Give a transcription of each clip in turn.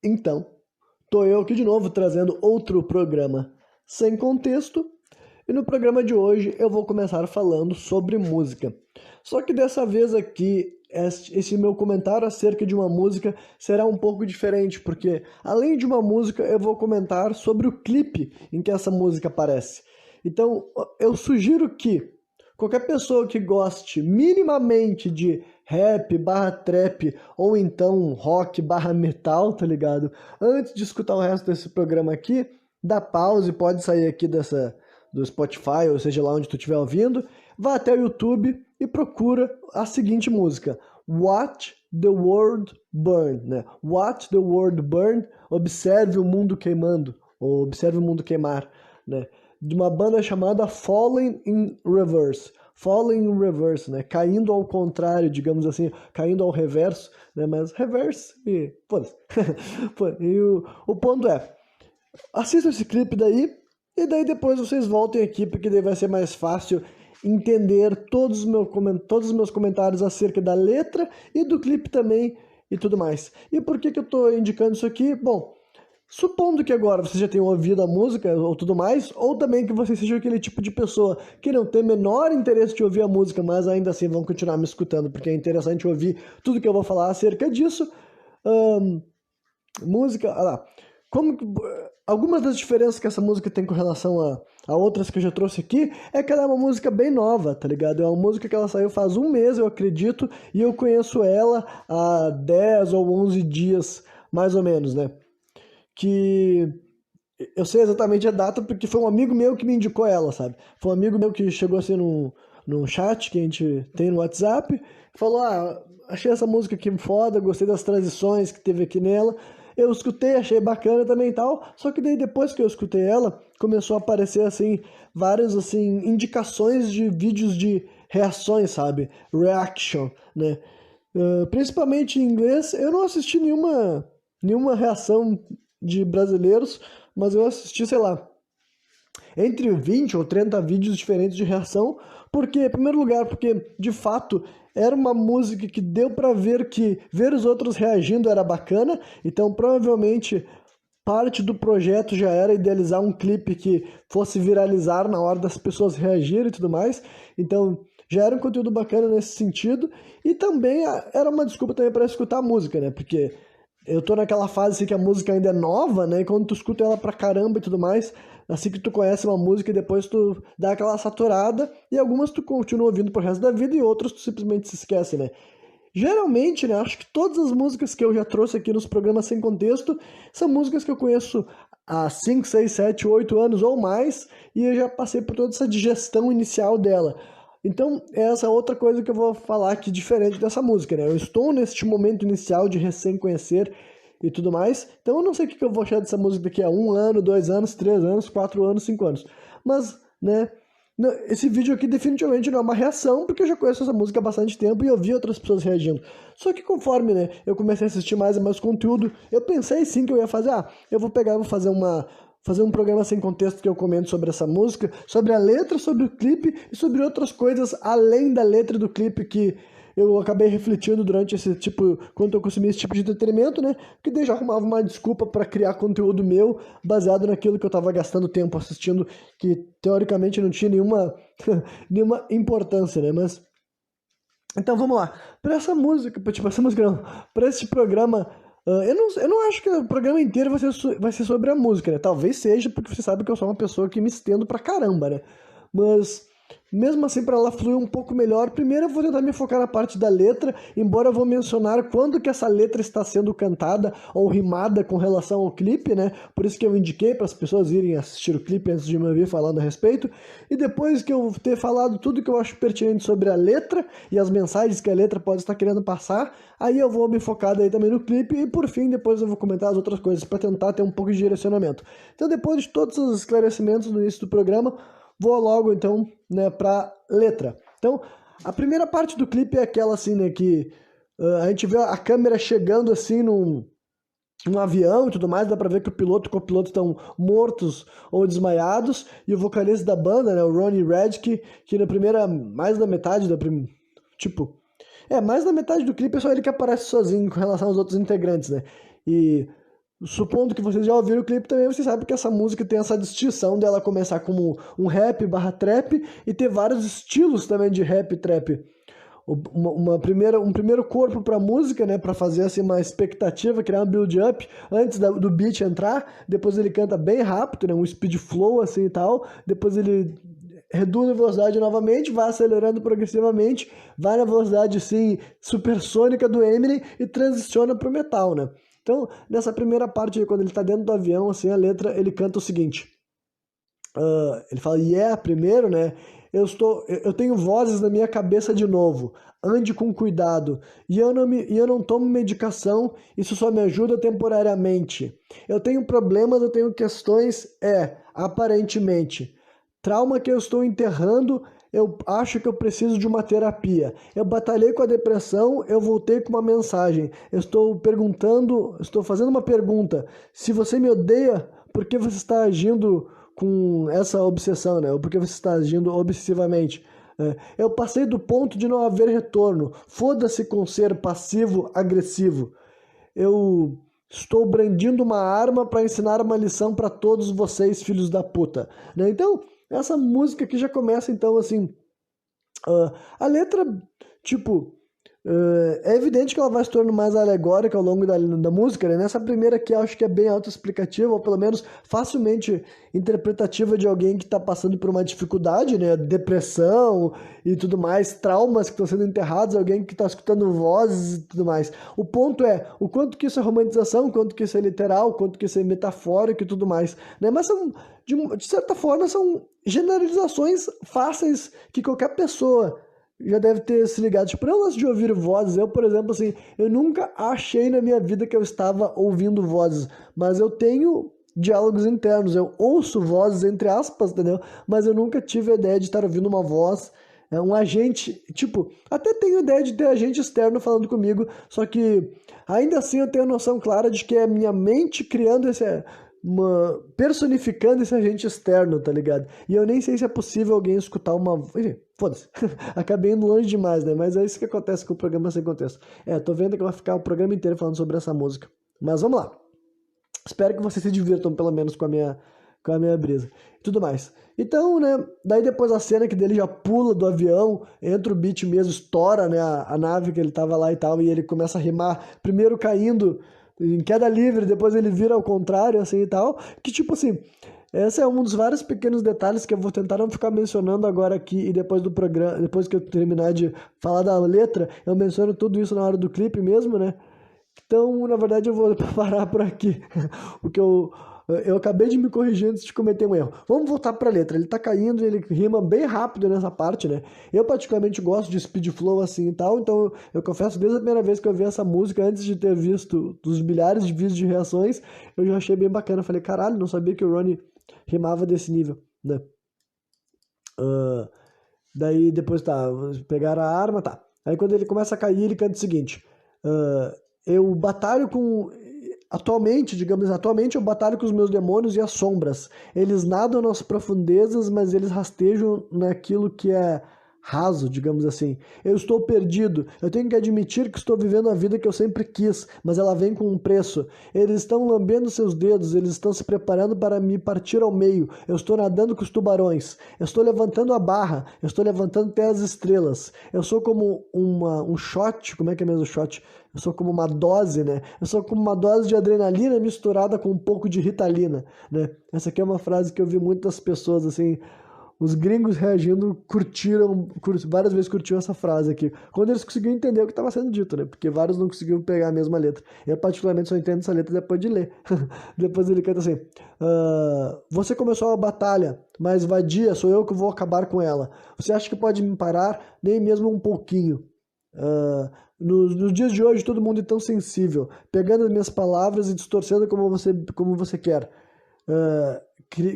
Então, tô eu aqui de novo trazendo outro programa sem contexto, e no programa de hoje eu vou começar falando sobre música. Só que dessa vez aqui, esse meu comentário acerca de uma música será um pouco diferente, porque além de uma música, eu vou comentar sobre o clipe em que essa música aparece. Então, eu sugiro que qualquer pessoa que goste minimamente de rap barra trap ou então rock barra metal, tá ligado? Antes de escutar o resto desse programa aqui, dá pause, pode sair aqui do Spotify, ou seja lá onde tu estiver ouvindo, vá até o YouTube e procura a seguinte música: Watch the World Burn, né? Watch the World Burn, observe o mundo queimando, ou observe o mundo queimar, né? De uma banda chamada Falling in Reverse. Falling in Reverse, né? Caindo ao contrário, digamos assim, caindo ao reverso, né? Mas reverse e... foda-se. E o ponto é, assista esse clipe daí, e daí depois vocês voltem aqui, porque daí vai ser mais fácil entender todos os meus comentários acerca da letra e do clipe também e tudo mais. E por que eu tô indicando isso aqui? Bom, supondo que agora você já tenha ouvido a música ou tudo mais, ou também que você seja aquele tipo de pessoa que não tem menor interesse de ouvir a música, mas ainda assim vão continuar me escutando, porque é interessante ouvir tudo que eu vou falar acerca disso. Música, olha lá. Algumas das diferenças que essa música tem com relação a outras que eu já trouxe aqui é que ela é uma música bem nova, tá ligado? É uma música que ela saiu faz um mês, eu acredito, e eu conheço ela há 10 ou 11 dias, mais ou menos, né? Que eu sei exatamente a data porque foi um amigo meu que me indicou ela, sabe? Foi um amigo meu que chegou assim num chat que a gente tem no WhatsApp, falou: achei essa música aqui foda, gostei das transições que teve aqui nela. Eu escutei, achei bacana também e tal, só que daí depois que eu escutei ela, começou a aparecer assim, várias assim, indicações de vídeos de reações, sabe? Reaction, né? Principalmente em inglês, eu não assisti nenhuma reação de brasileiros, mas eu assisti, sei lá, entre 20 ou 30 vídeos diferentes de reação, porque, em primeiro lugar, porque de fato era uma música que deu pra ver que ver os outros reagindo era bacana, então provavelmente parte do projeto já era idealizar um clipe que fosse viralizar na hora das pessoas reagirem e tudo mais, então já era um conteúdo bacana nesse sentido, e também era uma desculpa também para escutar a música, né, porque eu tô naquela fase assim que a música ainda é nova, né? E quando tu escuta ela pra caramba e tudo mais, assim que tu conhece uma música e depois tu dá aquela saturada, e algumas tu continua ouvindo pro resto da vida e outras tu simplesmente se esquece, né? Geralmente, né, acho que todas as músicas que eu já trouxe aqui nos programas sem contexto são músicas que eu conheço há 5, 6, 7, 8 anos ou mais, e eu já passei por toda essa digestão inicial dela. Então, essa é outra coisa que eu vou falar aqui diferente dessa música, né? Eu estou neste momento inicial de recém-conhecer e tudo mais, então eu não sei o que eu vou achar dessa música daqui a 1 ano, 2 anos, 3 anos, 4 anos, 5 anos. Mas, né, esse vídeo aqui definitivamente não é uma reação, porque eu já conheço essa música há bastante tempo e eu vi outras pessoas reagindo. Só que conforme, né, eu comecei a assistir mais e mais conteúdo, eu pensei sim que eu ia fazer, eu vou pegar, vou fazer um programa sem contexto que eu comento sobre essa música, sobre a letra, sobre o clipe e sobre outras coisas além da letra do clipe que eu acabei refletindo durante esse tipo, quando eu consumi esse tipo de entretenimento, né? Que daí já arrumava uma desculpa para criar conteúdo meu baseado naquilo que eu tava gastando tempo assistindo, que teoricamente não tinha nenhuma importância, né? Mas então vamos lá. Para essa música, tipo, essa música não, para esse programa, eu não acho que o programa inteiro vai ser sobre a música, né? Talvez seja, porque você sabe que eu sou uma pessoa que me estendo pra caramba, né? Mas mesmo assim, para ela fluir um pouco melhor, primeiro eu vou tentar me focar na parte da letra, embora eu vou mencionar quando que essa letra está sendo cantada ou rimada com relação ao clipe, né? Por isso que eu indiquei para as pessoas irem assistir o clipe antes de me ouvir falando a respeito. E depois que eu ter falado tudo que eu acho pertinente sobre a letra e as mensagens que a letra pode estar querendo passar, aí eu vou me focar daí também no clipe e por fim depois eu vou comentar as outras coisas para tentar ter um pouco de direcionamento. Então depois de todos os esclarecimentos no início do programa, vou logo então, né, pra letra. Então, a primeira parte do clipe é aquela assim, né, que a gente vê a câmera chegando assim num avião e tudo mais, dá pra ver que o piloto e o copiloto estão mortos ou desmaiados, e o vocalista da banda, né, o Ronnie Radke, que na primeira, mais da metade tipo, mais da metade do clipe é só ele que aparece sozinho com relação aos outros integrantes, né, e supondo que vocês já ouviram o clipe também, vocês sabem que essa música tem essa distinção dela começar como um rap barra trap e ter vários estilos também de rap e trap. Um primeiro corpo para música, né, para fazer assim uma expectativa, criar um build-up antes do beat entrar, depois ele canta bem rápido, né, um speed flow assim e tal, depois ele reduz a velocidade novamente, vai acelerando progressivamente, vai na velocidade assim supersônica do Eminem e transiciona pro metal, né? Então, nessa primeira parte, quando ele tá dentro do avião, assim, a letra, ele canta o seguinte, ele fala, primeiro, né? Eu tenho vozes na minha cabeça de novo. Ande com cuidado. E eu não tomo medicação, isso só me ajuda temporariamente. Eu tenho problemas, eu tenho questões, aparentemente. Trauma que eu estou enterrando, eu acho que eu preciso de uma terapia. Eu batalhei com a depressão, eu voltei com uma mensagem. Eu estou fazendo uma pergunta. Se você me odeia, por que você está agindo com essa obsessão, né? Ou porque você está agindo obsessivamente? Eu passei do ponto de não haver retorno. Foda-se com ser passivo-agressivo. Eu estou brandindo uma arma para ensinar uma lição para todos vocês, filhos da puta. Né? Então, essa música aqui já começa, então, assim... a letra, tipo... é evidente que ela vai se tornando mais alegórica ao longo da música, né? Nessa primeira aqui eu acho que é bem autoexplicativa, ou pelo menos facilmente interpretativa de alguém que está passando por uma dificuldade, né? Depressão e tudo mais, traumas que estão sendo enterrados, alguém que está escutando vozes e tudo mais. O ponto é o quanto que isso é romantização, o quanto que isso é literal, o quanto que isso é metafórico e tudo mais, né? Mas são, de certa forma, são generalizações fáceis que qualquer pessoa já deve ter se ligado. Tipo, eu gosto de ouvir vozes. Eu, por exemplo, assim, eu nunca achei na minha vida que eu estava ouvindo vozes, mas eu tenho diálogos internos, eu ouço vozes, entre aspas, entendeu? Mas eu nunca tive a ideia de estar ouvindo uma voz, um agente, tipo, até tenho ideia de ter agente externo falando comigo, só que ainda assim eu tenho a noção clara de que é a minha mente criando personificando esse agente externo, tá ligado? E eu nem sei se é possível alguém escutar uma... Enfim, foda-se. Acabei indo longe demais, né? Mas é isso que acontece com o programa sem contexto. Tô vendo que vai ficar o programa inteiro falando sobre essa música. Mas vamos lá. Espero que vocês se divirtam, pelo menos, com a minha brisa. E tudo mais. Então, né? Daí depois a cena que dele já pula do avião, entra o beat mesmo, estoura, né? A nave que ele tava lá e tal, e ele começa a rimar, primeiro caindo em queda livre, depois ele vira ao contrário, assim e tal. Que tipo assim, esse é um dos vários pequenos detalhes que eu vou tentar não ficar mencionando agora aqui e depois do programa, depois que eu terminar de falar da letra, eu menciono tudo isso na hora do clipe mesmo, né? Então, na verdade, eu vou parar por aqui. Porque eu acabei de me corrigir antes de cometer um erro. Vamos voltar para a letra. Ele tá caindo e ele rima bem rápido nessa parte, né? Eu particularmente gosto de speed flow assim e tal, então eu confesso, desde a primeira vez que eu vi essa música, antes de ter visto dos milhares de vídeos de reações, eu já achei bem bacana. Eu falei, caralho, não sabia que o Ronnie rimava desse nível, né? Daí depois pegaram a arma, tá. Aí quando ele começa a cair, ele canta o seguinte: eu batalho com. Atualmente eu batalho com os meus demônios e as sombras. Eles nadam nas profundezas, mas eles rastejam naquilo que é raso, digamos assim. Eu estou perdido. Eu tenho que admitir que estou vivendo a vida que eu sempre quis, mas ela vem com um preço. Eles estão lambendo seus dedos, eles estão se preparando para me partir ao meio. Eu estou nadando com os tubarões. Eu estou levantando a barra. Eu estou levantando até as estrelas. Eu sou como um shot. Como é que é mesmo o shot? Eu sou como uma dose, né? Eu sou como uma dose de adrenalina misturada com um pouco de ritalina, né? Essa aqui é uma frase que eu vi muitas pessoas, assim, os gringos reagindo, várias vezes curtiram essa frase aqui. Quando eles conseguiram entender o que estava sendo dito, né? Porque vários não conseguiram pegar a mesma letra. Eu, particularmente, só entendo essa letra depois de ler. Depois ele canta assim: você começou a batalha, mas vadia, sou eu que vou acabar com ela. Você acha que pode me parar? Nem mesmo um pouquinho. Nos dias de hoje, todo mundo é tão sensível, pegando as minhas palavras e distorcendo como você quer.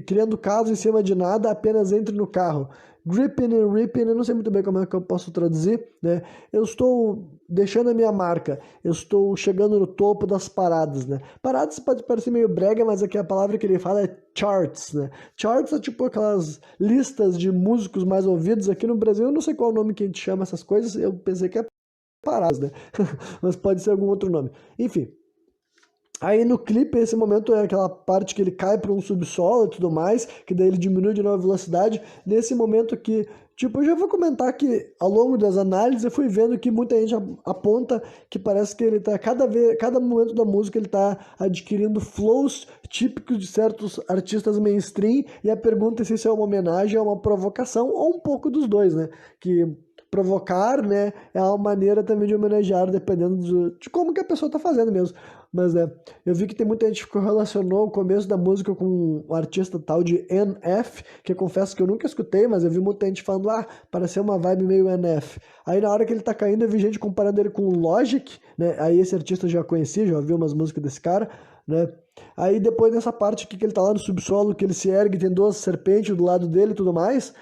Criando caos em cima de nada, apenas entre no carro. Gripping and ripping, eu não sei muito bem como é que eu posso traduzir, né? Eu estou deixando a minha marca, eu estou chegando no topo das paradas, né? Paradas pode parecer meio brega, mas aqui a palavra que ele fala é charts, né? Charts é tipo aquelas listas de músicos mais ouvidos aqui no Brasil, eu não sei qual é o nome que a gente chama essas coisas, eu pensei que é paradas, né? Mas pode ser algum outro nome. Enfim. Aí no clipe, esse momento é aquela parte que ele cai para um subsolo e tudo mais, que daí ele diminui de novo a velocidade. Nesse momento que, tipo, eu já vou comentar que ao longo das análises eu fui vendo que muita gente aponta que parece que ele tá, cada momento da música ele tá adquirindo flows típicos de certos artistas mainstream, e a pergunta é se isso é uma homenagem ou uma provocação, ou um pouco dos dois, né? Que provocar, né, é uma maneira também de homenagear, dependendo de como que a pessoa tá fazendo mesmo. Mas, né, eu vi que tem muita gente que correlacionou o começo da música com um artista tal de NF, que eu confesso que eu nunca escutei, mas eu vi muita gente falando, parecia uma vibe meio NF. Aí na hora que ele tá caindo, eu vi gente comparando ele com o Logic, né, aí esse artista eu já conheci, já ouvi umas músicas desse cara, né. Aí depois dessa parte aqui que ele tá lá no subsolo, que ele se ergue, tem duas serpentes do lado dele e tudo mais,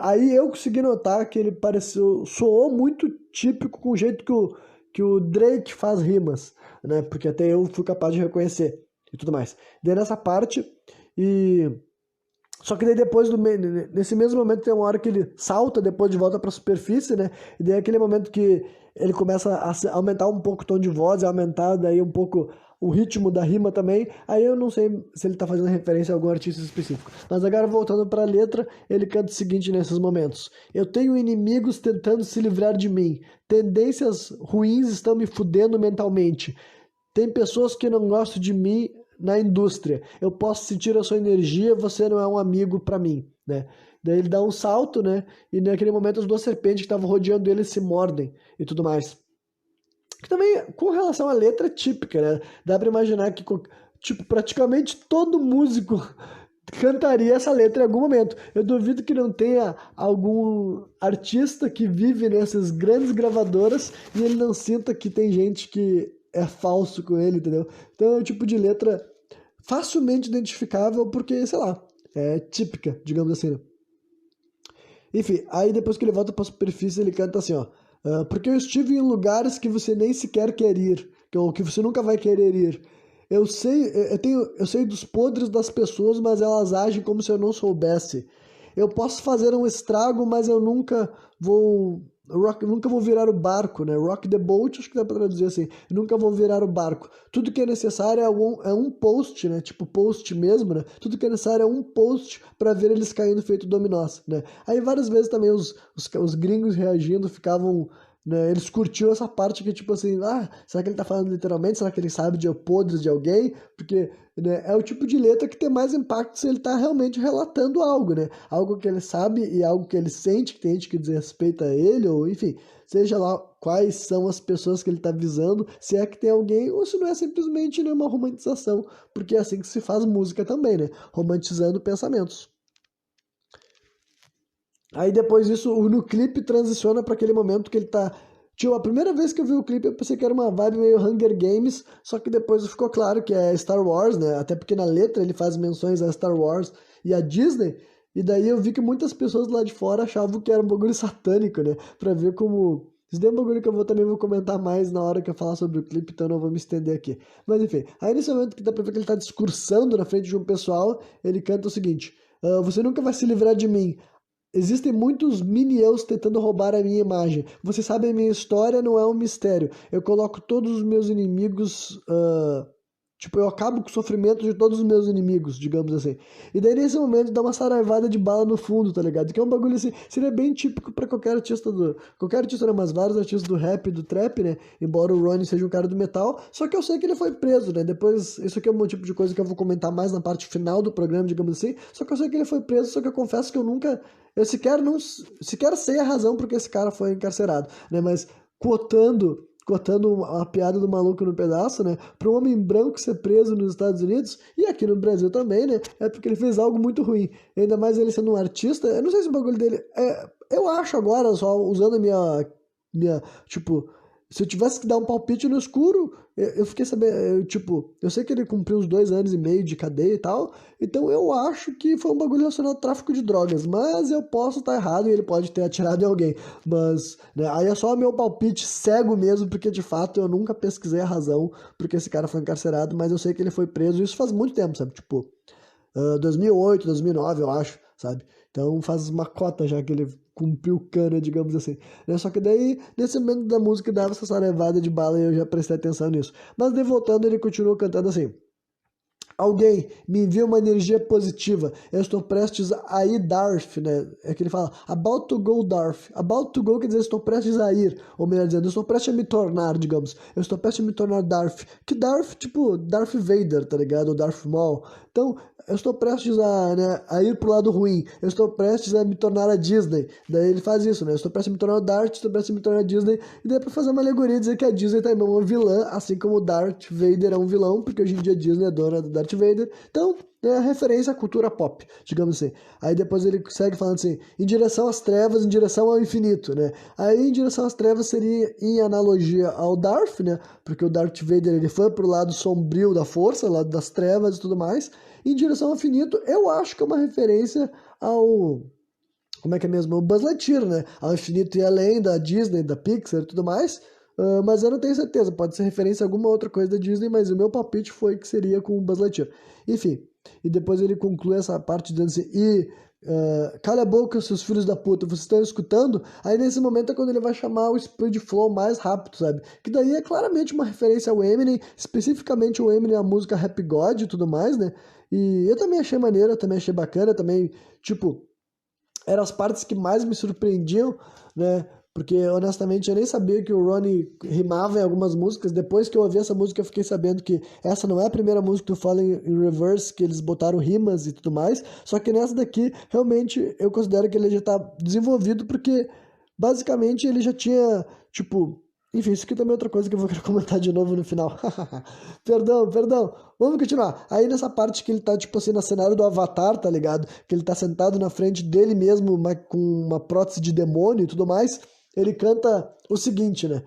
aí eu consegui notar que ele soou muito típico com o jeito que o Drake faz rimas, né? Porque até eu fui capaz de reconhecer e tudo mais. Daí nessa parte, e só que daí depois, nesse mesmo momento, tem uma hora que ele salta depois de volta para a superfície, né? E daí é aquele momento que ele começa a aumentar um pouco o tom de voz, aumentar daí um pouco o ritmo da rima também. Aí eu não sei se ele tá fazendo referência a algum artista específico. Mas agora voltando para a letra, ele canta o seguinte nesses momentos: eu tenho inimigos tentando se livrar de mim. Tendências ruins estão me fudendo mentalmente. Tem pessoas que não gostam de mim na indústria. Eu posso sentir a sua energia, você não é um amigo para mim, né? Daí ele dá um salto, né? E naquele momento as duas serpentes que estavam rodeando ele se mordem e tudo mais. Que também, com relação à letra, é típica, né? Dá pra imaginar que, tipo, praticamente todo músico cantaria essa letra em algum momento. Eu duvido que não tenha algum artista que vive nessas grandes gravadoras e ele não sinta que tem gente que é falso com ele, entendeu? Então é um tipo de letra facilmente identificável porque, sei lá, é típica, digamos assim, né? Enfim, aí depois que ele volta pra superfície, ele canta assim, ó. Porque eu estive em lugares que você nem sequer quer ir, ou que você nunca vai querer ir. Eu sei dos podres das pessoas, mas elas agem como se eu não soubesse. Eu posso fazer um estrago, mas eu nunca vou virar o barco, né? Rock the boat, acho que dá pra traduzir assim. Eu nunca vou virar o barco. Tudo que é necessário é um post, né? Tipo post mesmo, né? Tudo que é necessário é um post para ver eles caindo feito dominós, né? Aí várias vezes também os gringos reagindo ficavam, né, eles curtiam essa parte que, tipo assim, será que ele tá falando literalmente? Será que ele sabe de podres de alguém? Porque, né, é o tipo de letra que tem mais impacto se ele tá realmente relatando algo, né? Algo que ele sabe e algo que ele sente, que tem gente que desrespeita ele, ou enfim, seja lá quais são as pessoas que ele tá visando, se é que tem alguém, ou se não é simplesmente, né, uma romantização, porque é assim que se faz música também, né? Romantizando pensamentos. Aí depois disso, no clipe transiciona para aquele momento que ele tá. Tio, a primeira vez que eu vi o clipe eu pensei que era uma vibe meio Hunger Games, só que depois ficou claro que é Star Wars, né? Até porque na letra ele faz menções a Star Wars e a Disney. E daí eu vi que muitas pessoas lá de fora achavam que era um bagulho satânico, né? Pra ver como. Isso daí é um bagulho que eu também vou comentar mais na hora que eu falar sobre o clipe, então eu não vou me estender aqui. Mas enfim, aí nesse momento que dá pra ver que ele tá discursando na frente de um pessoal, ele canta o seguinte: você nunca vai se livrar de mim. Existem muitos mini-eus tentando roubar a minha imagem. Você sabe, a minha história não é um mistério. Eu coloco todos os meus inimigos. Tipo, eu acabo com o sofrimento de todos os meus inimigos, digamos assim. E daí, nesse momento, dá uma saraivada de bala no fundo, tá ligado? Que é um bagulho assim. Seria bem típico pra qualquer artista do. Qualquer artista, não, mas vários artistas do rap e do trap, né? Embora o Ronnie seja um cara do metal. Só que eu sei que ele foi preso, né? Depois, isso aqui é um tipo de coisa que eu vou comentar mais na parte final do programa, digamos assim. Só que eu sei que ele foi preso, só que eu confesso que eu nunca. Eu sequer sei a razão por que esse cara foi encarcerado, né? Mas cotando a piada do maluco no pedaço, né? Para um homem branco ser preso nos Estados Unidos e aqui no Brasil também, né? É porque ele fez algo muito ruim. Ainda mais ele sendo um artista. Eu não sei se o bagulho dele. Eu acho agora, só usando a minha. Tipo, se eu tivesse que dar um palpite no escuro, eu fiquei sabendo. Tipo, eu sei que ele cumpriu uns 2 anos e meio de cadeia e tal. Então eu acho que foi um bagulho relacionado ao tráfico de drogas. Mas eu posso estar errado e ele pode ter atirado em alguém. Mas, né, aí é só meu palpite cego mesmo, porque de fato eu nunca pesquisei a razão porque esse cara foi encarcerado. Mas eu sei que ele foi preso. Isso faz muito tempo, sabe? Tipo, 2008, 2009, eu acho, sabe? Então faz uma cota já que ele cumprir o cano, digamos assim. Né? Só que daí, nesse momento da música, dava essa levada de bala e eu já prestei atenção nisso. Mas daí voltando, ele continuou cantando assim: alguém me envia uma energia positiva. Eu estou prestes a ir Darth, né? É que ele fala about to go Darth. About to go quer dizer estou prestes a ir. Ou melhor dizendo, eu estou prestes a me tornar, digamos. Eu estou prestes a me tornar Darth. Que Darth, tipo, Darth Vader, tá ligado? Ou Darth Maul. Então, eu estou prestes a, né, a ir pro lado ruim. Eu estou prestes a me tornar a Disney. Daí ele faz isso, né? Eu estou prestes a me tornar o Darth, estou prestes a me tornar a Disney. E daí é pra fazer uma alegoria dizer que a Disney também é uma vilã, assim como o Darth Vader é um vilão, porque hoje em dia a Disney é dona do Darth Vader. Então, é a referência à cultura pop, digamos assim. Aí depois ele segue falando assim, em direção às trevas, em direção ao infinito, né? Aí em direção às trevas seria em analogia ao Darth, né? Porque o Darth Vader, ele foi pro lado sombrio da força, lado das trevas e tudo mais. Em direção ao infinito, eu acho que é uma referência ao... Como é que é mesmo? O Buzz Lightyear, né? Ao infinito e além da Disney, da Pixar e tudo mais. Mas eu não tenho certeza. Pode ser referência a alguma outra coisa da Disney, mas o meu palpite foi que seria com o Buzz Lightyear. Enfim. E depois ele conclui essa parte dizendo assim... cala a boca, seus filhos da puta, vocês estão escutando? Aí nesse momento é quando ele vai chamar o Speed Flow mais rápido, sabe? Que daí é claramente uma referência ao Eminem, especificamente o Eminem, a música Rap God e tudo mais, né? E eu também achei maneiro, eu também achei bacana, também, tipo, eram as partes que mais me surpreendiam, né? Porque, honestamente, eu nem sabia que o Ronnie rimava em algumas músicas. Depois que eu ouvi essa música, eu fiquei sabendo que essa não é a primeira música do Fallen in Reverse, que eles botaram rimas e tudo mais. Só que nessa daqui, realmente, eu considero que ele já tá desenvolvido, porque, basicamente, ele já tinha, tipo... Enfim, isso aqui também é outra coisa que eu vou querer comentar de novo no final. Perdão. Vamos continuar. Aí nessa parte que ele tá, tipo assim, no cenário do Avatar, tá ligado? Que ele tá sentado na frente dele mesmo, com uma prótese de demônio e tudo mais. Ele canta o seguinte, né?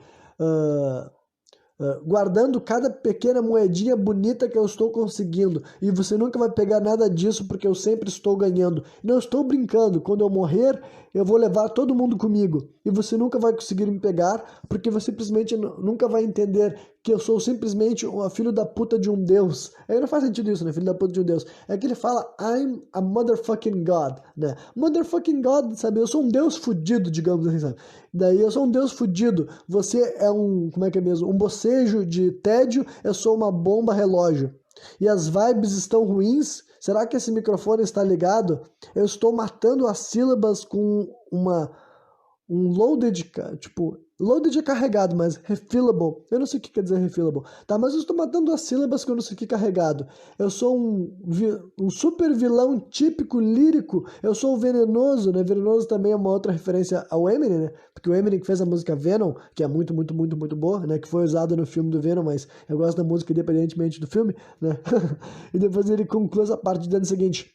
Guardando cada pequena moedinha bonita que eu estou conseguindo. E você nunca vai pegar nada disso porque eu sempre estou ganhando. Não estou brincando. Quando eu morrer, eu vou levar todo mundo comigo. E você nunca vai conseguir me pegar porque você simplesmente nunca vai entender que eu sou simplesmente um filho da puta de um deus. Aí não faz sentido isso, né? Filho da puta de um deus. É que ele fala, I'm a motherfucking God, né? Motherfucking God, sabe? Eu sou um deus fudido, digamos assim, sabe? Daí eu sou um deus fudido. Você é um, como é que é mesmo? Um bocejo de tédio, eu sou uma bomba relógio. E as vibes estão ruins? Será que esse microfone está ligado? Eu estou matando as sílabas com um loaded, tipo, loaded é carregado, mas refillable, eu não sei o que quer dizer refillable, tá, mas eu estou matando as sílabas que eu não sei o que carregado, eu sou um super vilão típico lírico, eu sou o Venenoso, né, Venenoso também é uma outra referência ao Eminem, né, porque o Eminem que fez a música Venom, que é muito boa, né, que foi usada no filme do Venom, mas eu gosto da música independentemente do filme, né, e depois ele conclui essa parte dizendo o seguinte,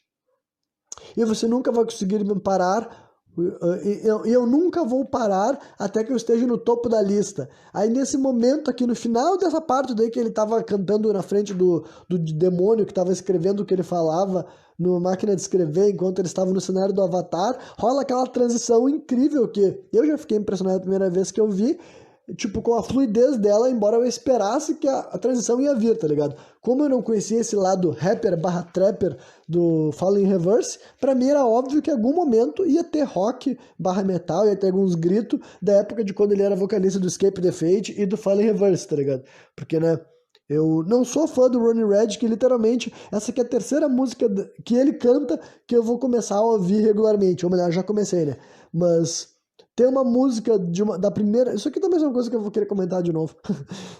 e você nunca vai conseguir me parar. Eu nunca vou parar até que eu esteja no topo da lista. Aí nesse momento aqui, no final dessa parte daí que ele tava cantando na frente do demônio que tava escrevendo o que ele falava numa máquina de escrever enquanto ele estava no cenário do Avatar, rola aquela transição incrível que eu já fiquei impressionado a primeira vez que eu vi, tipo, com a fluidez dela, embora eu esperasse que a transição ia vir, tá ligado? Como eu não conhecia esse lado rapper barra trapper do Fallen Reverse, pra mim era óbvio que em algum momento ia ter rock barra metal, ia ter alguns gritos da época de quando ele era vocalista do Escape the Fate e do Fallen Reverse, tá ligado? Porque, né, eu não sou fã do Ronnie Red, que literalmente essa aqui é a terceira música que ele canta que eu vou começar a ouvir regularmente, ou melhor, já comecei, né? Mas... tem uma música da primeira... Isso aqui também é uma coisa que eu vou querer comentar de novo.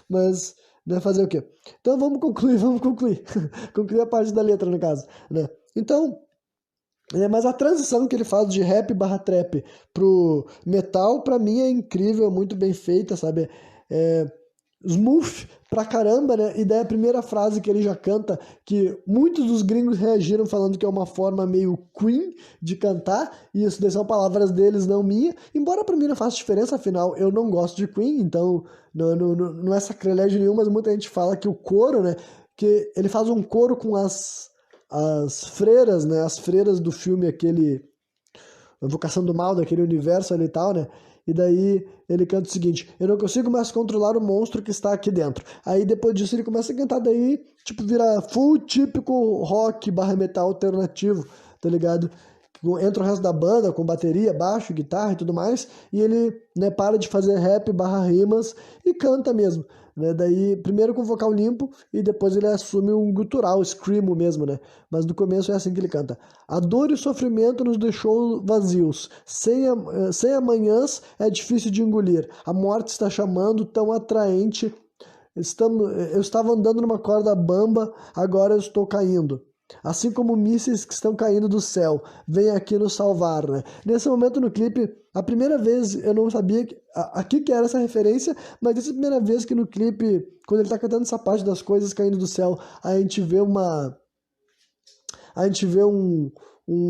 Mas, né, fazer o quê? Então vamos concluir. Concluir a parte da letra, no caso, né? Então, mas a transição que ele faz de rap barra trap pro metal, pra mim é incrível, é muito bem feita, sabe? Smooth pra caramba, né? E daí a primeira frase que ele já canta, que muitos dos gringos reagiram falando que é uma forma meio Queen de cantar, e isso daí são palavras deles, não minha, embora pra mim não faça diferença, afinal eu não gosto de Queen, então não é sacrilégio nenhum, mas muita gente fala que o coro, né? Que ele faz um coro com as freiras, né? As freiras do filme, aquele Invocação do Mal, daquele universo ali e tal, né? E daí ele canta o seguinte, eu não consigo mais controlar o monstro que está aqui dentro. Aí depois disso ele começa a cantar, daí tipo vira full típico rock barra metal alternativo, tá ligado? entra o resto da banda com bateria, baixo, guitarra e tudo mais, e ele, né, para de fazer rap / rimas e canta mesmo, né? Daí, primeiro com vocal limpo e depois ele assume um gutural, screamo mesmo, né? Mas no começo é assim que ele canta. A dor e o sofrimento nos deixou vazios, sem amanhãs é difícil de engolir, a morte está chamando, tão atraente, eu estava andando numa corda bamba, agora eu estou caindo. Assim como mísseis que estão caindo do céu, vem aqui nos salvar, né? Nesse momento no clipe, a primeira vez eu não sabia aqui que era essa referência, mas essa é a primeira vez que no clipe, quando ele tá cantando essa parte das coisas caindo do céu, a gente vê um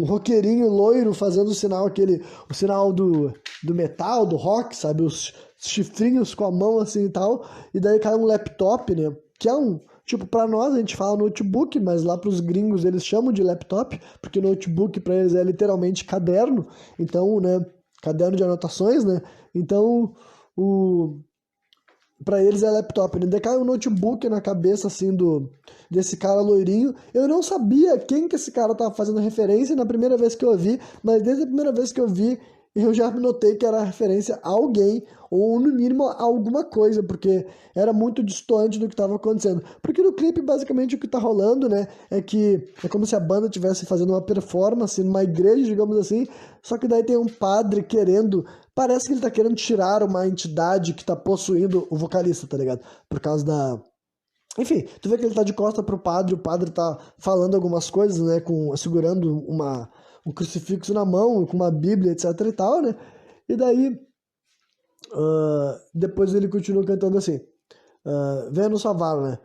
roqueirinho loiro fazendo o sinal o sinal do metal, do rock, sabe? Os chifrinhos com a mão assim e tal, e daí cai um laptop, né? Que é tipo, pra nós a gente fala notebook, mas lá pros gringos eles chamam de laptop, porque notebook pra eles é literalmente caderno, então, né? Caderno de anotações, né? Então, pra eles é laptop, né? Daí cai um notebook na cabeça, assim, desse cara loirinho. Eu não sabia quem que esse cara tava fazendo referência na primeira vez que eu vi, mas desde a primeira vez que eu vi, eu já notei que era referência a alguém, ou no mínimo a alguma coisa, porque era muito distante do que estava acontecendo. Porque no clipe, basicamente, o que tá rolando, né, é como se a banda estivesse fazendo uma performance numa igreja, digamos assim, só que daí tem um padre parece que ele tá querendo tirar uma entidade que tá possuindo o vocalista, tá ligado? Por causa da... Enfim, tu vê que ele tá de costa pro padre, o padre tá falando algumas coisas, né, segurando um crucifixo na mão, com uma bíblia, etc e tal, né? E daí, depois ele continua cantando assim, venha nos salvar, né?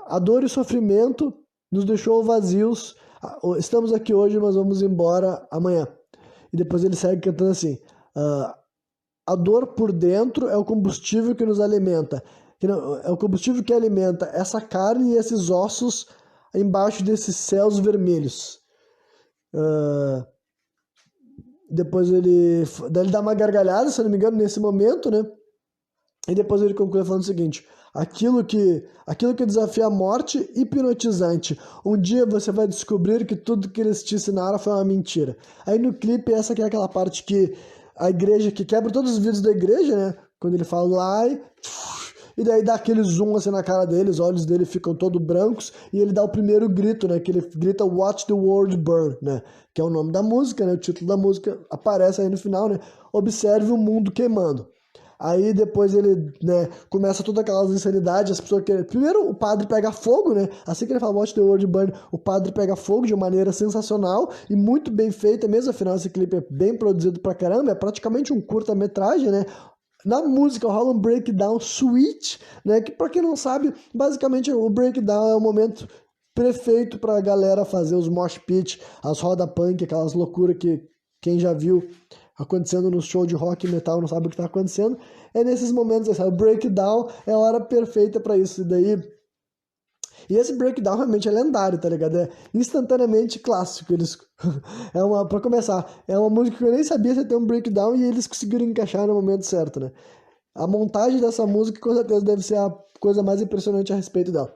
A dor e o sofrimento nos deixou vazios, estamos aqui hoje, mas vamos embora amanhã. E depois ele segue cantando assim, a dor por dentro é o combustível que nos alimenta, é o combustível que alimenta essa carne e esses ossos embaixo desses céus vermelhos. Depois daí ele dá uma gargalhada, se eu não me engano, nesse momento, né? E depois ele conclui falando o seguinte: aquilo que desafia a morte, hipnotizante. Um dia você vai descobrir que tudo que eles te ensinaram foi uma mentira. Aí no clipe, essa aqui é aquela parte que a igreja, que quebra todos os vidros da igreja, né? Quando ele fala lá e daí dá aquele zoom assim na cara dele, os olhos dele ficam todos brancos, e ele dá o primeiro grito, né? Que ele grita Watch the World Burn, né? Que é o nome da música, né? O título da música aparece aí no final, né? Observe o mundo queimando. Aí depois ele, né, começa toda aquelas insanidades, as pessoas querem... Primeiro o padre pega fogo, né? Assim que ele fala Watch the World Burn, o padre pega fogo de maneira sensacional e muito bem feita mesmo, afinal esse clipe é bem produzido pra caramba, é praticamente um curta-metragem, né? Na música rola um breakdown sweet, né? Que pra quem não sabe, basicamente o breakdown é o momento perfeito pra galera fazer os mosh pit, as roda punk, aquelas loucuras que quem já viu acontecendo no show de rock e metal não sabe o que tá acontecendo. É nesses momentos, assim, o breakdown é a hora perfeita pra isso. E esse breakdown realmente é lendário, tá ligado? É instantaneamente clássico. Pra começar, é uma música que eu nem sabia se ia ter um breakdown e eles conseguiram encaixar no momento certo, né? A montagem dessa música com certeza deve ser a coisa mais impressionante a respeito dela.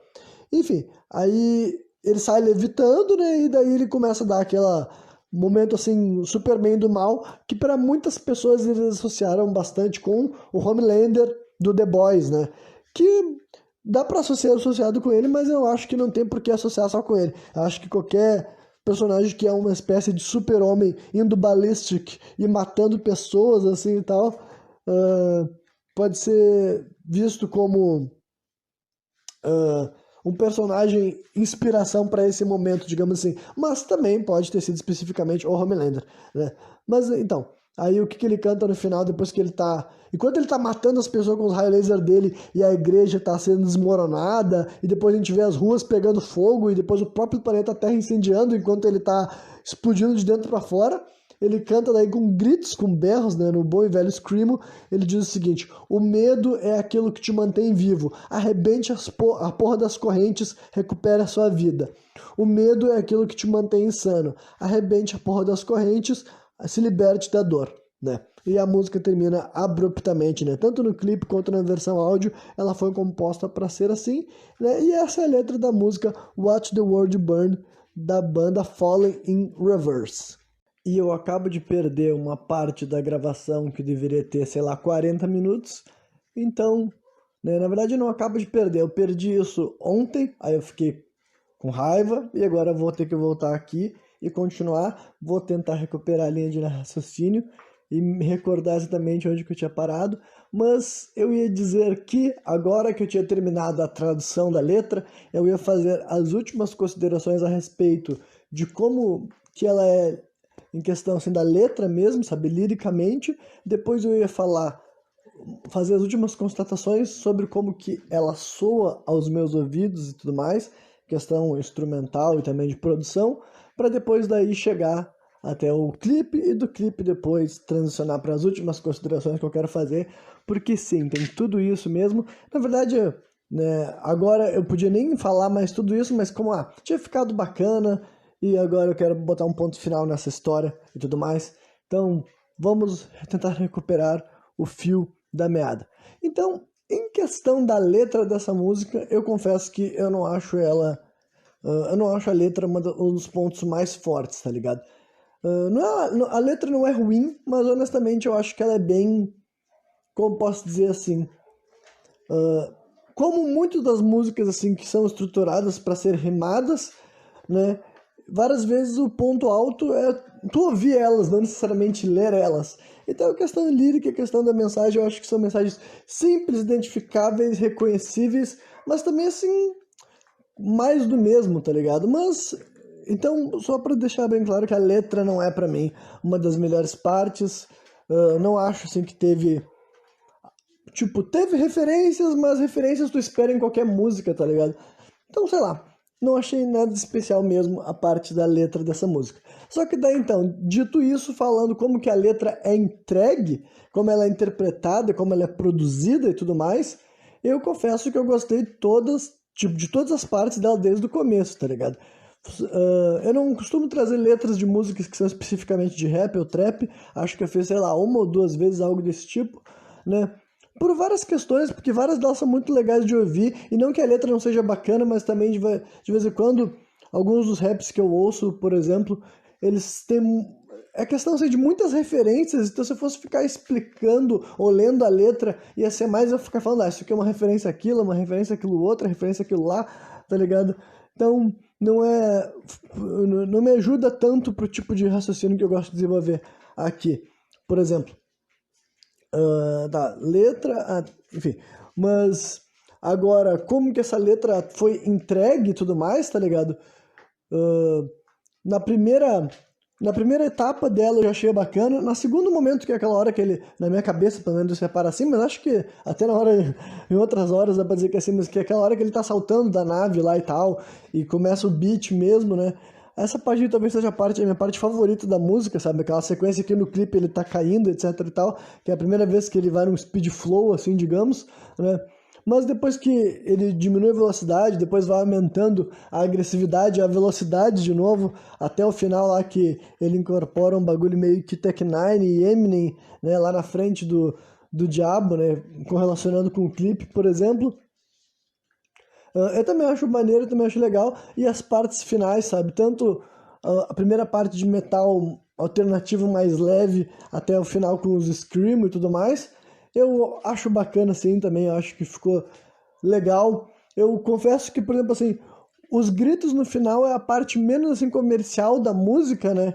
Enfim, aí ele sai levitando, né? E daí ele começa a dar aquela momento assim, Superman do mal, que para muitas pessoas eles associaram bastante com o Homelander do The Boys, né? Que dá para associar associado com ele, mas eu acho que não tem por que associar só com ele. Eu acho que qualquer personagem que é uma espécie de super-homem indo ballistic e matando pessoas assim e tal, pode ser visto como um personagem inspiração para esse momento, digamos assim. Mas também pode ter sido especificamente o Homelander, né? Mas então, aí o que ele canta no final, depois que ele tá... Enquanto ele tá matando as pessoas com os raios laser dele e a igreja tá sendo desmoronada, e depois a gente vê as ruas pegando fogo, e depois o próprio planeta Terra incendiando enquanto ele tá explodindo de dentro para fora, ele canta daí com gritos, com berros, né, no bom e velho screamo. Ele diz o seguinte: o medo é aquilo que te mantém vivo, arrebente a porra das correntes, recupere a sua vida. O medo é aquilo que te mantém insano, arrebente a porra das correntes, se liberte da dor, né? E a música termina abruptamente, né? Tanto no clipe quanto na versão áudio, ela foi composta para ser assim, né? E essa é a letra da música Watch the World Burn, da banda Falling in Reverse. e eu acabo de perder uma parte da gravação que deveria ter, sei lá, 40 minutos. Então, né, na verdade eu não acabo de perder, eu perdi isso ontem, aí eu fiquei com raiva e agora eu vou ter que voltar aqui e continuar. Vou tentar recuperar a linha de raciocínio e me recordar exatamente onde que eu tinha parado. Mas eu ia dizer que, agora que eu tinha terminado a tradução da letra, eu ia fazer as últimas considerações a respeito de como que ela é em questão assim, da letra mesmo, sabe, liricamente. Depois eu ia fazer as últimas constatações sobre como que ela soa aos meus ouvidos e tudo mais, questão instrumental e também de produção, para depois daí chegar até o clipe e do clipe depois transicionar para as últimas considerações que eu quero fazer, porque sim, tem tudo isso mesmo. Na verdade, né, agora eu podia nem falar mais tudo isso, mas como tinha ficado bacana e agora eu quero botar um ponto final nessa história e tudo mais. Então, vamos tentar recuperar o fio da meada. Então, em questão da letra dessa música, eu confesso que eu não acho a letra um dos pontos mais fortes, tá ligado? A letra não é ruim, mas honestamente eu acho que ela é bem, como posso dizer assim, como muitas das músicas assim que são estruturadas para ser rimadas, né? Várias vezes o ponto alto é tu ouvir elas, não necessariamente ler elas. Então a questão lírica, a questão da mensagem, eu acho que são mensagens simples, identificáveis, reconhecíveis, mas também assim, mais do mesmo, tá ligado? Mas, então, só para deixar bem claro que a letra não é para mim uma das melhores partes, não acho assim que teve... Tipo, teve referências, mas referências tu espera em qualquer música, tá ligado? Então, sei lá, não achei nada de especial mesmo a parte da letra dessa música. Só que daí então, dito isso, falando como que a letra é entregue, como ela é interpretada, como ela é produzida e tudo mais, eu confesso que eu gostei de todas as partes dela desde o começo, tá ligado? Eu não costumo trazer letras de músicas que são especificamente de rap ou trap, acho que eu fiz, sei lá, uma ou duas vezes algo desse tipo, né? Por várias questões, porque várias delas são muito legais de ouvir, e não que a letra não seja bacana, mas também de vez em quando, alguns dos raps que eu ouço, por exemplo, eles têm... É questão assim, de muitas referências, então se eu fosse ficar explicando ou lendo a letra, ia ser mais eu ficar falando, isso aqui é uma referência àquilo, uma referência àquilo outro, referência àquilo lá, tá ligado? Então, não me ajuda tanto pro tipo de raciocínio que eu gosto de desenvolver aqui. Por exemplo, da letra, enfim, mas agora, como que essa letra foi entregue e tudo mais, tá ligado? Na primeira etapa dela eu já achei bacana, na segundo momento, que é aquela hora que ele, na minha cabeça, pelo menos, separa assim, mas acho que até na hora, em outras horas dá pra dizer que é assim, mas que é aquela hora que ele tá saltando da nave lá e tal, e começa o beat mesmo, né? Essa parte talvez seja a minha parte favorita da música, sabe? Aquela sequência que no clipe ele tá caindo, etc e tal, que é a primeira vez que ele vai num speed flow, assim, digamos, né? Mas depois que ele diminui a velocidade, depois vai aumentando a agressividade e a velocidade de novo, até o final lá que ele incorpora um bagulho meio que Tech Nine e Eminem, né? Lá na frente do Diabo, né? Correlacionando com o clipe, por exemplo. Eu também acho maneiro, eu também acho legal. E as partes finais, sabe? Tanto a primeira parte de metal alternativo mais leve até o final com os scream e tudo mais. Eu acho bacana assim também, eu acho que ficou legal. Eu confesso que, por exemplo, assim, os gritos no final é a parte menos assim comercial da música, né?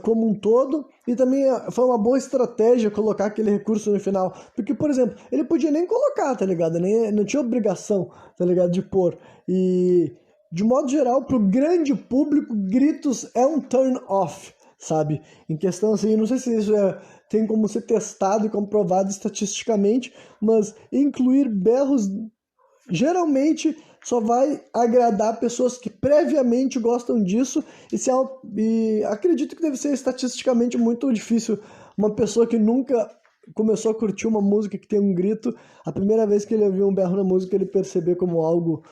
Como um todo, e também foi uma boa estratégia colocar aquele recurso no final, porque, por exemplo, ele podia nem colocar, tá ligado? Não tinha obrigação, tá ligado, de pôr, e de modo geral, pro grande público, gritos é um turn off, sabe? Em questão assim, não sei se isso tem como ser testado e comprovado estatisticamente, mas incluir berros geralmente só vai agradar pessoas que previamente gostam disso e acredito que deve ser estatisticamente muito difícil uma pessoa que nunca começou a curtir uma música que tem um grito, a primeira vez que ele ouviu um berro na música ele perceber como algo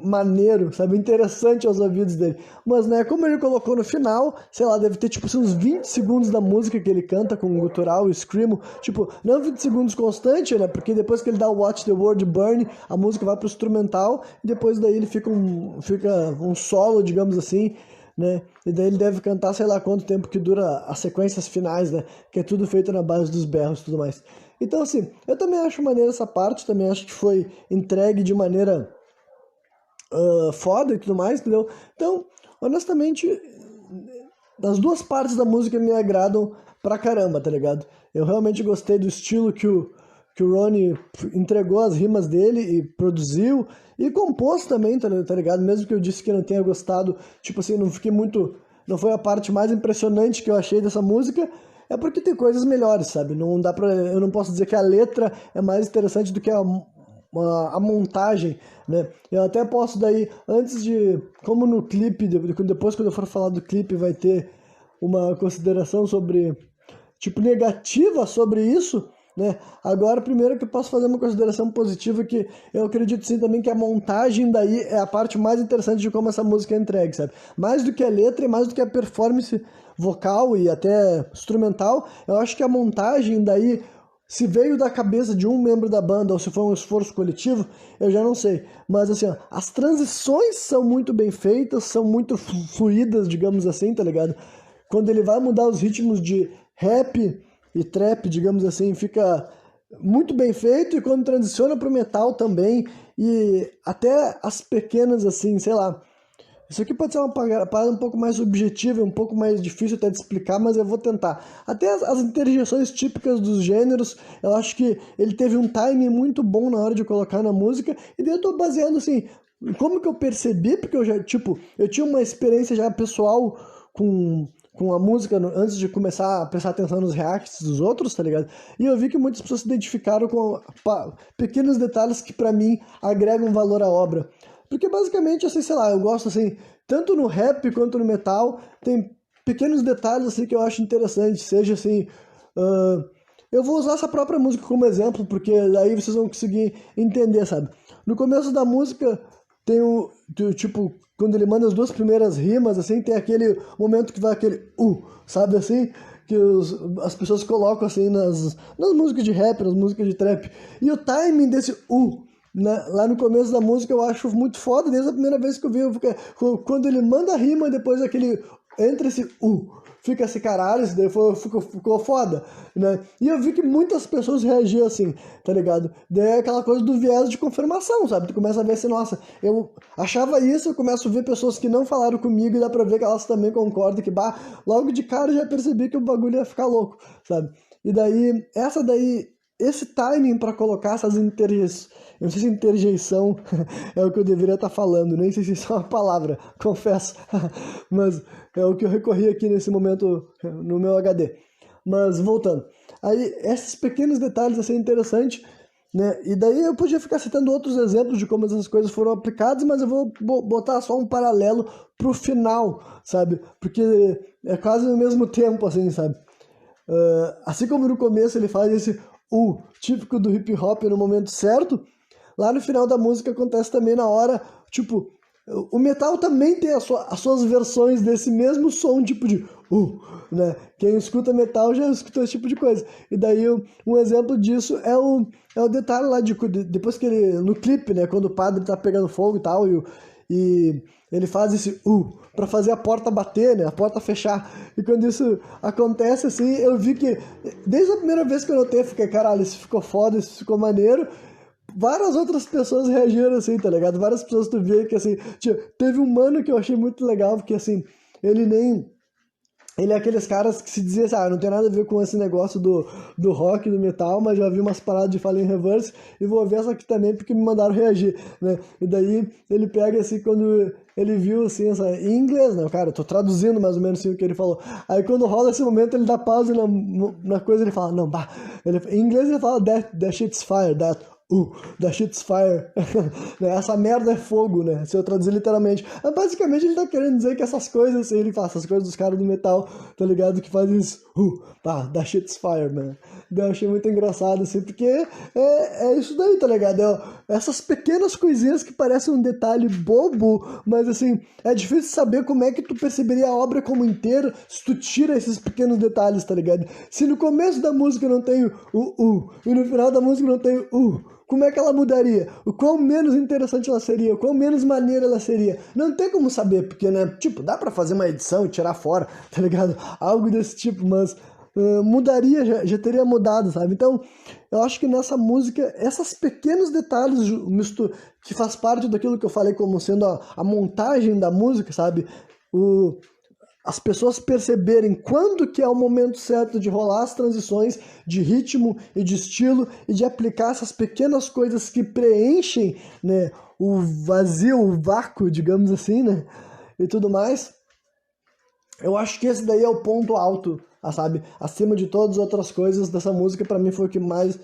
maneiro, sabe, interessante aos ouvidos dele. Mas, né, como ele colocou no final, sei lá, deve ter, tipo, uns 20 segundos da música que ele canta com o gutural e o screamo, tipo, não 20 segundos constante, né, porque depois que ele dá o Watch the World Burn, a música vai pro instrumental, e depois daí ele fica um solo, digamos assim, né? E daí ele deve cantar sei lá quanto tempo que dura as sequências finais, né? Que é tudo feito na base dos berros e tudo mais. Então, assim, eu também acho maneira essa parte, também acho que foi entregue de maneira foda e tudo mais, entendeu? Então, honestamente, as duas partes da música me agradam pra caramba, tá ligado? Eu realmente gostei do estilo que o Ronnie entregou as rimas dele e produziu e compôs também, tá ligado? Mesmo que eu disse que não tenha gostado, tipo assim, não fiquei muito. Não foi a parte mais impressionante que eu achei dessa música, é porque tem coisas melhores, sabe? Não dá pra. Eu não posso dizer que a letra é mais interessante do que a montagem, né? Eu até posso daí, antes de, como no clipe, depois quando eu for falar do clipe vai ter uma consideração sobre, tipo, negativa sobre isso, né? Agora, primeiro que eu posso fazer uma consideração positiva que eu acredito sim também que a montagem daí é a parte mais interessante de como essa música é entregue, sabe? Mais do que a letra e mais do que a performance vocal e até instrumental, eu acho que a montagem daí, se veio da cabeça de um membro da banda ou se foi um esforço coletivo, eu já não sei. Mas assim, ó, as transições são muito bem feitas, são muito fluídas, digamos assim, tá ligado? Quando ele vai mudar os ritmos de rap e trap, digamos assim, fica muito bem feito. E quando transiciona pro metal também, e até as pequenas assim, sei lá, isso aqui pode ser uma parada um pouco mais subjetiva, um pouco mais difícil até de explicar, mas eu vou tentar. Até as interjeições típicas dos gêneros, eu acho que ele teve um timing muito bom na hora de colocar na música, e daí eu tô baseando assim, como que eu percebi, porque eu já, tipo, eu tinha uma experiência já pessoal com a música antes de começar a prestar atenção nos reacts dos outros, tá ligado? E eu vi que muitas pessoas se identificaram com pequenos detalhes que pra mim agregam valor à obra. Porque basicamente, assim, sei lá, eu gosto assim, tanto no rap quanto no metal, tem pequenos detalhes assim que eu acho interessante, seja assim, eu vou usar essa própria música como exemplo, porque daí vocês vão conseguir entender, sabe? No começo da música tem tipo, quando ele manda as duas primeiras rimas, assim, tem aquele momento que vai aquele sabe assim? Que as pessoas colocam assim nas músicas de rap, nas músicas de trap. E o timing desse lá no começo da música eu acho muito foda, desde a primeira vez que eu vi, quando ele manda a rima e depois aquele, entre esse fica esse caralho, isso daí ficou foda, né? E eu vi que muitas pessoas reagiam assim, tá ligado? Daí é aquela coisa do viés de confirmação, sabe? Tu começa a ver assim, nossa, eu achava isso, eu começo a ver pessoas que não falaram comigo e dá pra ver que elas também concordam, que logo de cara eu já percebi que o bagulho ia ficar louco, sabe? E daí, esse timing pra colocar essas interjeições, eu não sei se interjeição é o que eu deveria estar falando, nem sei se isso é uma palavra, confesso, mas é o que eu recorri aqui nesse momento no meu HD. Mas voltando, aí esses pequenos detalhes assim interessante, né? E daí eu podia ficar citando outros exemplos de como essas coisas foram aplicadas, mas eu vou botar só um paralelo pro final, sabe? Porque é quase no mesmo tempo, assim, sabe? Assim como no começo ele faz esse típico do hip hop no momento certo, lá no final da música acontece também na hora, tipo, o metal também tem as suas versões desse mesmo som, tipo de né? Quem escuta metal já escutou esse tipo de coisa. E daí um exemplo disso é o detalhe lá depois que ele, no clipe, né, quando o padre tá pegando fogo e tal, e ele faz esse pra fazer a porta bater, né? A porta fechar. E quando isso acontece, assim, eu vi que desde a primeira vez que eu notei, eu fiquei, caralho, isso ficou foda, isso ficou maneiro. Várias outras pessoas reagiram assim, tá ligado? Várias pessoas tu vê que assim, teve um mano que eu achei muito legal, porque assim, ele é aqueles caras que se dizia assim, não tem nada a ver com esse negócio do rock, do metal, mas já vi umas paradas de Fallen Reverse e vou ver essa aqui também porque me mandaram reagir, né? E daí ele pega assim, quando ele viu assim, em inglês, né? Cara, eu tô traduzindo mais ou menos assim o que ele falou. Aí quando rola esse momento, ele dá pausa na coisa, ele fala, não, em inglês ele fala, that shit's fire, that shit's fire. Essa merda é fogo, né? Se eu traduzir literalmente. Mas basicamente ele tá querendo dizer que essas coisas, assim, ele faz essas coisas dos caras do metal, tá ligado? Que fazem isso. That shit's fire, man. Eu achei muito engraçado, assim, porque é isso daí, tá ligado? Essas pequenas coisinhas que parecem um detalhe bobo, mas assim, é difícil saber como é que tu perceberia a obra como inteira se tu tira esses pequenos detalhes, tá ligado? Se no começo da música não tem e no final da música não tem como é que ela mudaria? O quão menos interessante ela seria? O quão menos maneira ela seria? Não tem como saber, porque, né, tipo, dá pra fazer uma edição e tirar fora, tá ligado? Algo desse tipo, mas mudaria, já teria mudado, sabe? Então, eu acho que nessa música, esses pequenos detalhes que faz parte daquilo que eu falei como sendo a montagem da música, sabe? As pessoas perceberem quando que é o momento certo de rolar as transições de ritmo e de estilo e de aplicar essas pequenas coisas que preenchem, né, o vazio, o vácuo, digamos assim, né, e tudo mais. Eu acho que esse daí é o ponto alto, sabe? Acima de todas as outras coisas dessa música, pra mim foi o que mais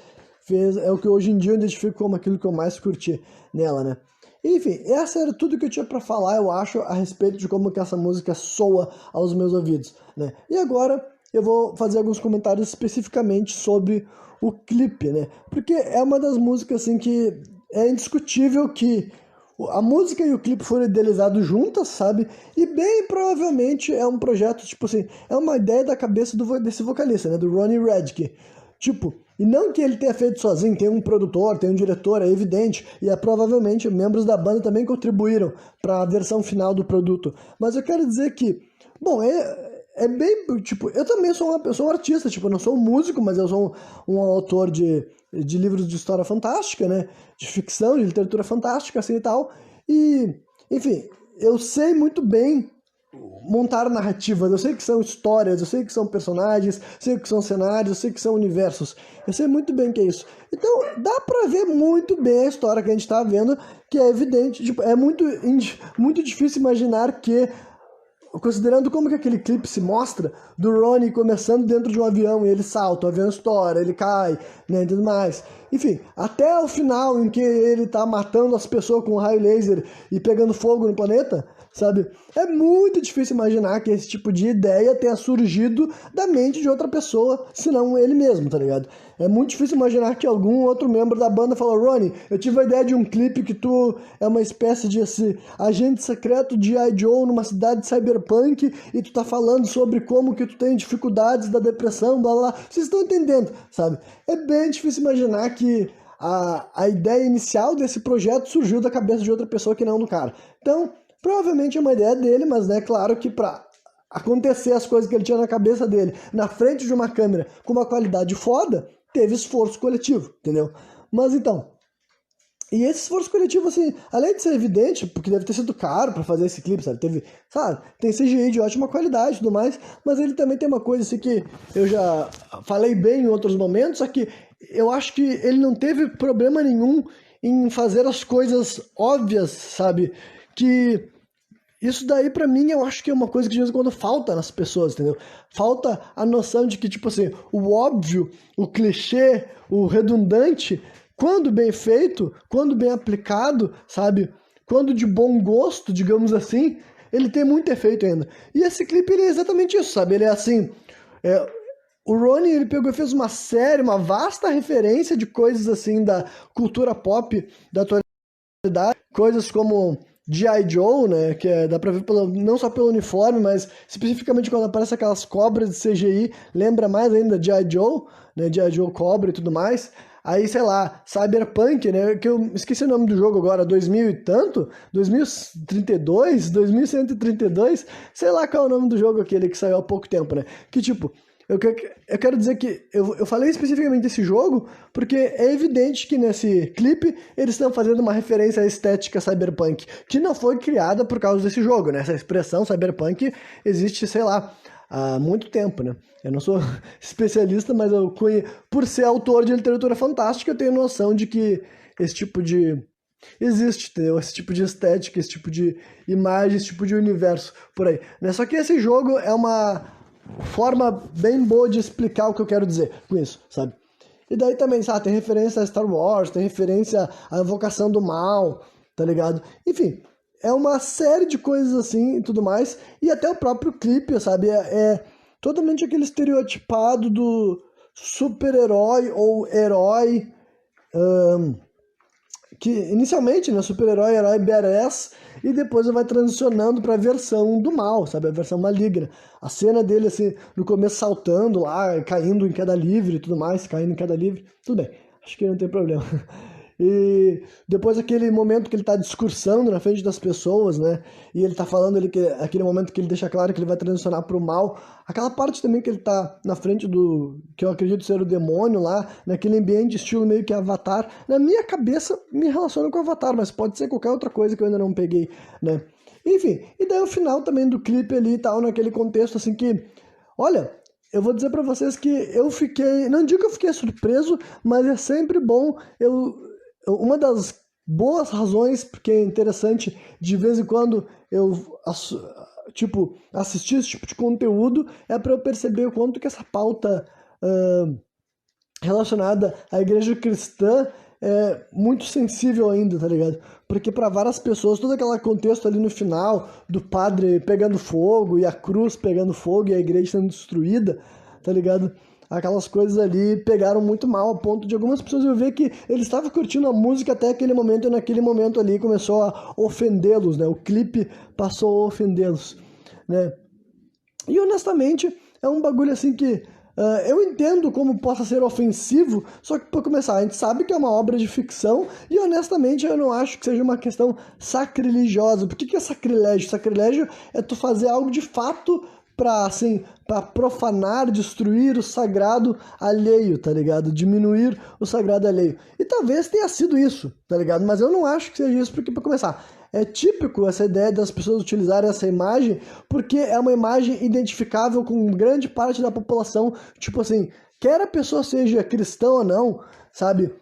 fez, é o que hoje em dia eu identifico como aquilo que eu mais curti nela, né? Enfim, essa era tudo que eu tinha pra falar, eu acho, a respeito de como que essa música soa aos meus ouvidos, né? E agora eu vou fazer alguns comentários especificamente sobre o clipe, né? Porque é uma das músicas, assim, que é indiscutível que a música e o clipe foram idealizados juntas, sabe? E bem provavelmente é um projeto, tipo assim, é uma ideia da cabeça desse vocalista, né? Do Ronnie Radke. Tipo, e não que ele tenha feito sozinho, tem um produtor, tem um diretor, é evidente, e provavelmente membros da banda também contribuíram para a versão final do produto. Mas eu quero dizer que, bom, é bem, tipo, eu também sou um artista, tipo, eu não sou um músico, mas eu sou um autor de livros de história fantástica, né? De ficção, de literatura fantástica, assim e tal. E, enfim, eu sei muito bem montar narrativas, eu sei que são histórias, eu sei que são personagens, eu sei que são cenários, eu sei que são universos. Eu sei muito bem que é isso. Então, dá pra ver muito bem a história que a gente tá vendo, que é evidente, tipo, é muito difícil imaginar que, considerando como que aquele clipe se mostra, do Ronnie começando dentro de um avião e ele salta, o avião estoura, ele cai, né, e tudo mais. Enfim, até o final em que ele tá matando as pessoas com um raio laser e pegando fogo no planeta, sabe? É muito difícil imaginar que esse tipo de ideia tenha surgido da mente de outra pessoa, senão ele mesmo, tá ligado? É muito difícil imaginar que algum outro membro da banda falou: Ronnie, eu tive a ideia de um clipe que tu é uma espécie de agente secreto de I. Joe numa cidade cyberpunk e tu tá falando sobre como que tu tem dificuldades da depressão, blá blá blá. Vocês estão entendendo, sabe? É bem difícil imaginar que a ideia inicial desse projeto surgiu da cabeça de outra pessoa que não do cara. Então, provavelmente é uma ideia dele, mas é claro que pra acontecer as coisas que ele tinha na cabeça dele, na frente de uma câmera, com uma qualidade foda, teve esforço coletivo, entendeu? Mas então, e esse esforço coletivo, assim, além de ser evidente, porque deve ter sido caro pra fazer esse clipe, sabe? Tem CGI de ótima qualidade e tudo mais, mas ele também tem uma coisa assim que eu já falei bem em outros momentos, só que eu acho que ele não teve problema nenhum em fazer as coisas óbvias, sabe? Que isso daí pra mim eu acho que é uma coisa que de vez em quando falta nas pessoas, entendeu? Falta a noção de que, tipo assim, o óbvio, o clichê, o redundante, quando bem feito, quando bem aplicado, sabe? Quando de bom gosto, digamos assim, ele tem muito efeito ainda. E esse clipe ele é exatamente isso, sabe? Ele é assim, o Ronnie, ele pegou e fez uma série, uma vasta referência de coisas assim da cultura pop da atualidade, coisas como G.I. Joe, né, que dá pra ver não só pelo uniforme, mas especificamente quando aparece aquelas cobras de CGI, lembra mais ainda de G.I. Joe, né, G.I. Joe cobra e tudo mais. Aí, sei lá, Cyberpunk, né, que eu esqueci o nome do jogo agora, 2000 e tanto, 2032, 2132, sei lá qual é o nome do jogo aquele que saiu há pouco tempo, né, que tipo, eu quero dizer que eu falei especificamente desse jogo porque é evidente que nesse clipe eles estão fazendo uma referência à estética cyberpunk, que não foi criada por causa desse jogo, né? Essa expressão cyberpunk existe, sei lá, há muito tempo, né? Eu não sou especialista, mas por ser autor de literatura fantástica, eu tenho noção de que esse tipo de existe, entendeu? Esse tipo de estética, esse tipo de imagem, esse tipo de universo por aí, né? Só que esse jogo é uma forma bem boa de explicar o que eu quero dizer com isso, sabe? E daí também, sabe, tem referência a Star Wars, tem referência à Invocação do Mal, tá ligado? Enfim, é uma série de coisas assim e tudo mais, e até o próprio clipe, sabe? É totalmente aquele estereotipado do super-herói ou herói, que inicialmente, né, super-herói, herói badass, e depois vai transicionando pra versão do mal, sabe, a versão maligna. A cena dele, assim, no começo saltando lá, caindo em queda livre e tudo mais, caindo em queda livre, tudo bem, acho que não tem problema. E depois aquele momento que ele tá discursando na frente das pessoas, né? E ele tá falando ali que aquele momento que ele deixa claro que ele vai transicionar pro mal. Aquela parte também que ele tá na frente do, que eu acredito ser o demônio lá, naquele ambiente estilo meio que Avatar. Na minha cabeça me relaciona com Avatar, mas pode ser qualquer outra coisa que eu ainda não peguei, né? Enfim, e daí o final também do clipe ali e tal, naquele contexto assim que, olha, eu vou dizer pra vocês que eu fiquei, não digo que eu fiquei surpreso, mas é sempre bom uma das boas razões, porque é interessante de vez em quando tipo, assistir esse tipo de conteúdo, é para eu perceber o quanto que essa pauta relacionada à igreja cristã é muito sensível ainda, tá ligado? Porque para várias pessoas, todo aquele contexto ali no final, do padre pegando fogo, e a cruz pegando fogo, e a igreja sendo destruída, tá ligado? Aquelas coisas ali pegaram muito mal, a ponto de algumas pessoas eu ver que eles estavam curtindo a música até aquele momento, e naquele momento ali começou a ofendê-los, né? O clipe passou a ofendê-los, né? E honestamente, é um bagulho assim que eu entendo como possa ser ofensivo, só que para começar, a gente sabe que é uma obra de ficção e honestamente eu não acho que seja uma questão sacrilegiosa. Por que é sacrilégio? Sacrilégio é tu fazer algo de fato para assim, para profanar, destruir o sagrado alheio, tá ligado? Diminuir o sagrado alheio. E talvez tenha sido isso, tá ligado? Mas eu não acho que seja isso, porque para começar, é típico essa ideia das pessoas utilizarem essa imagem porque é uma imagem identificável com grande parte da população. Tipo assim, quer a pessoa seja cristã ou não, sabe?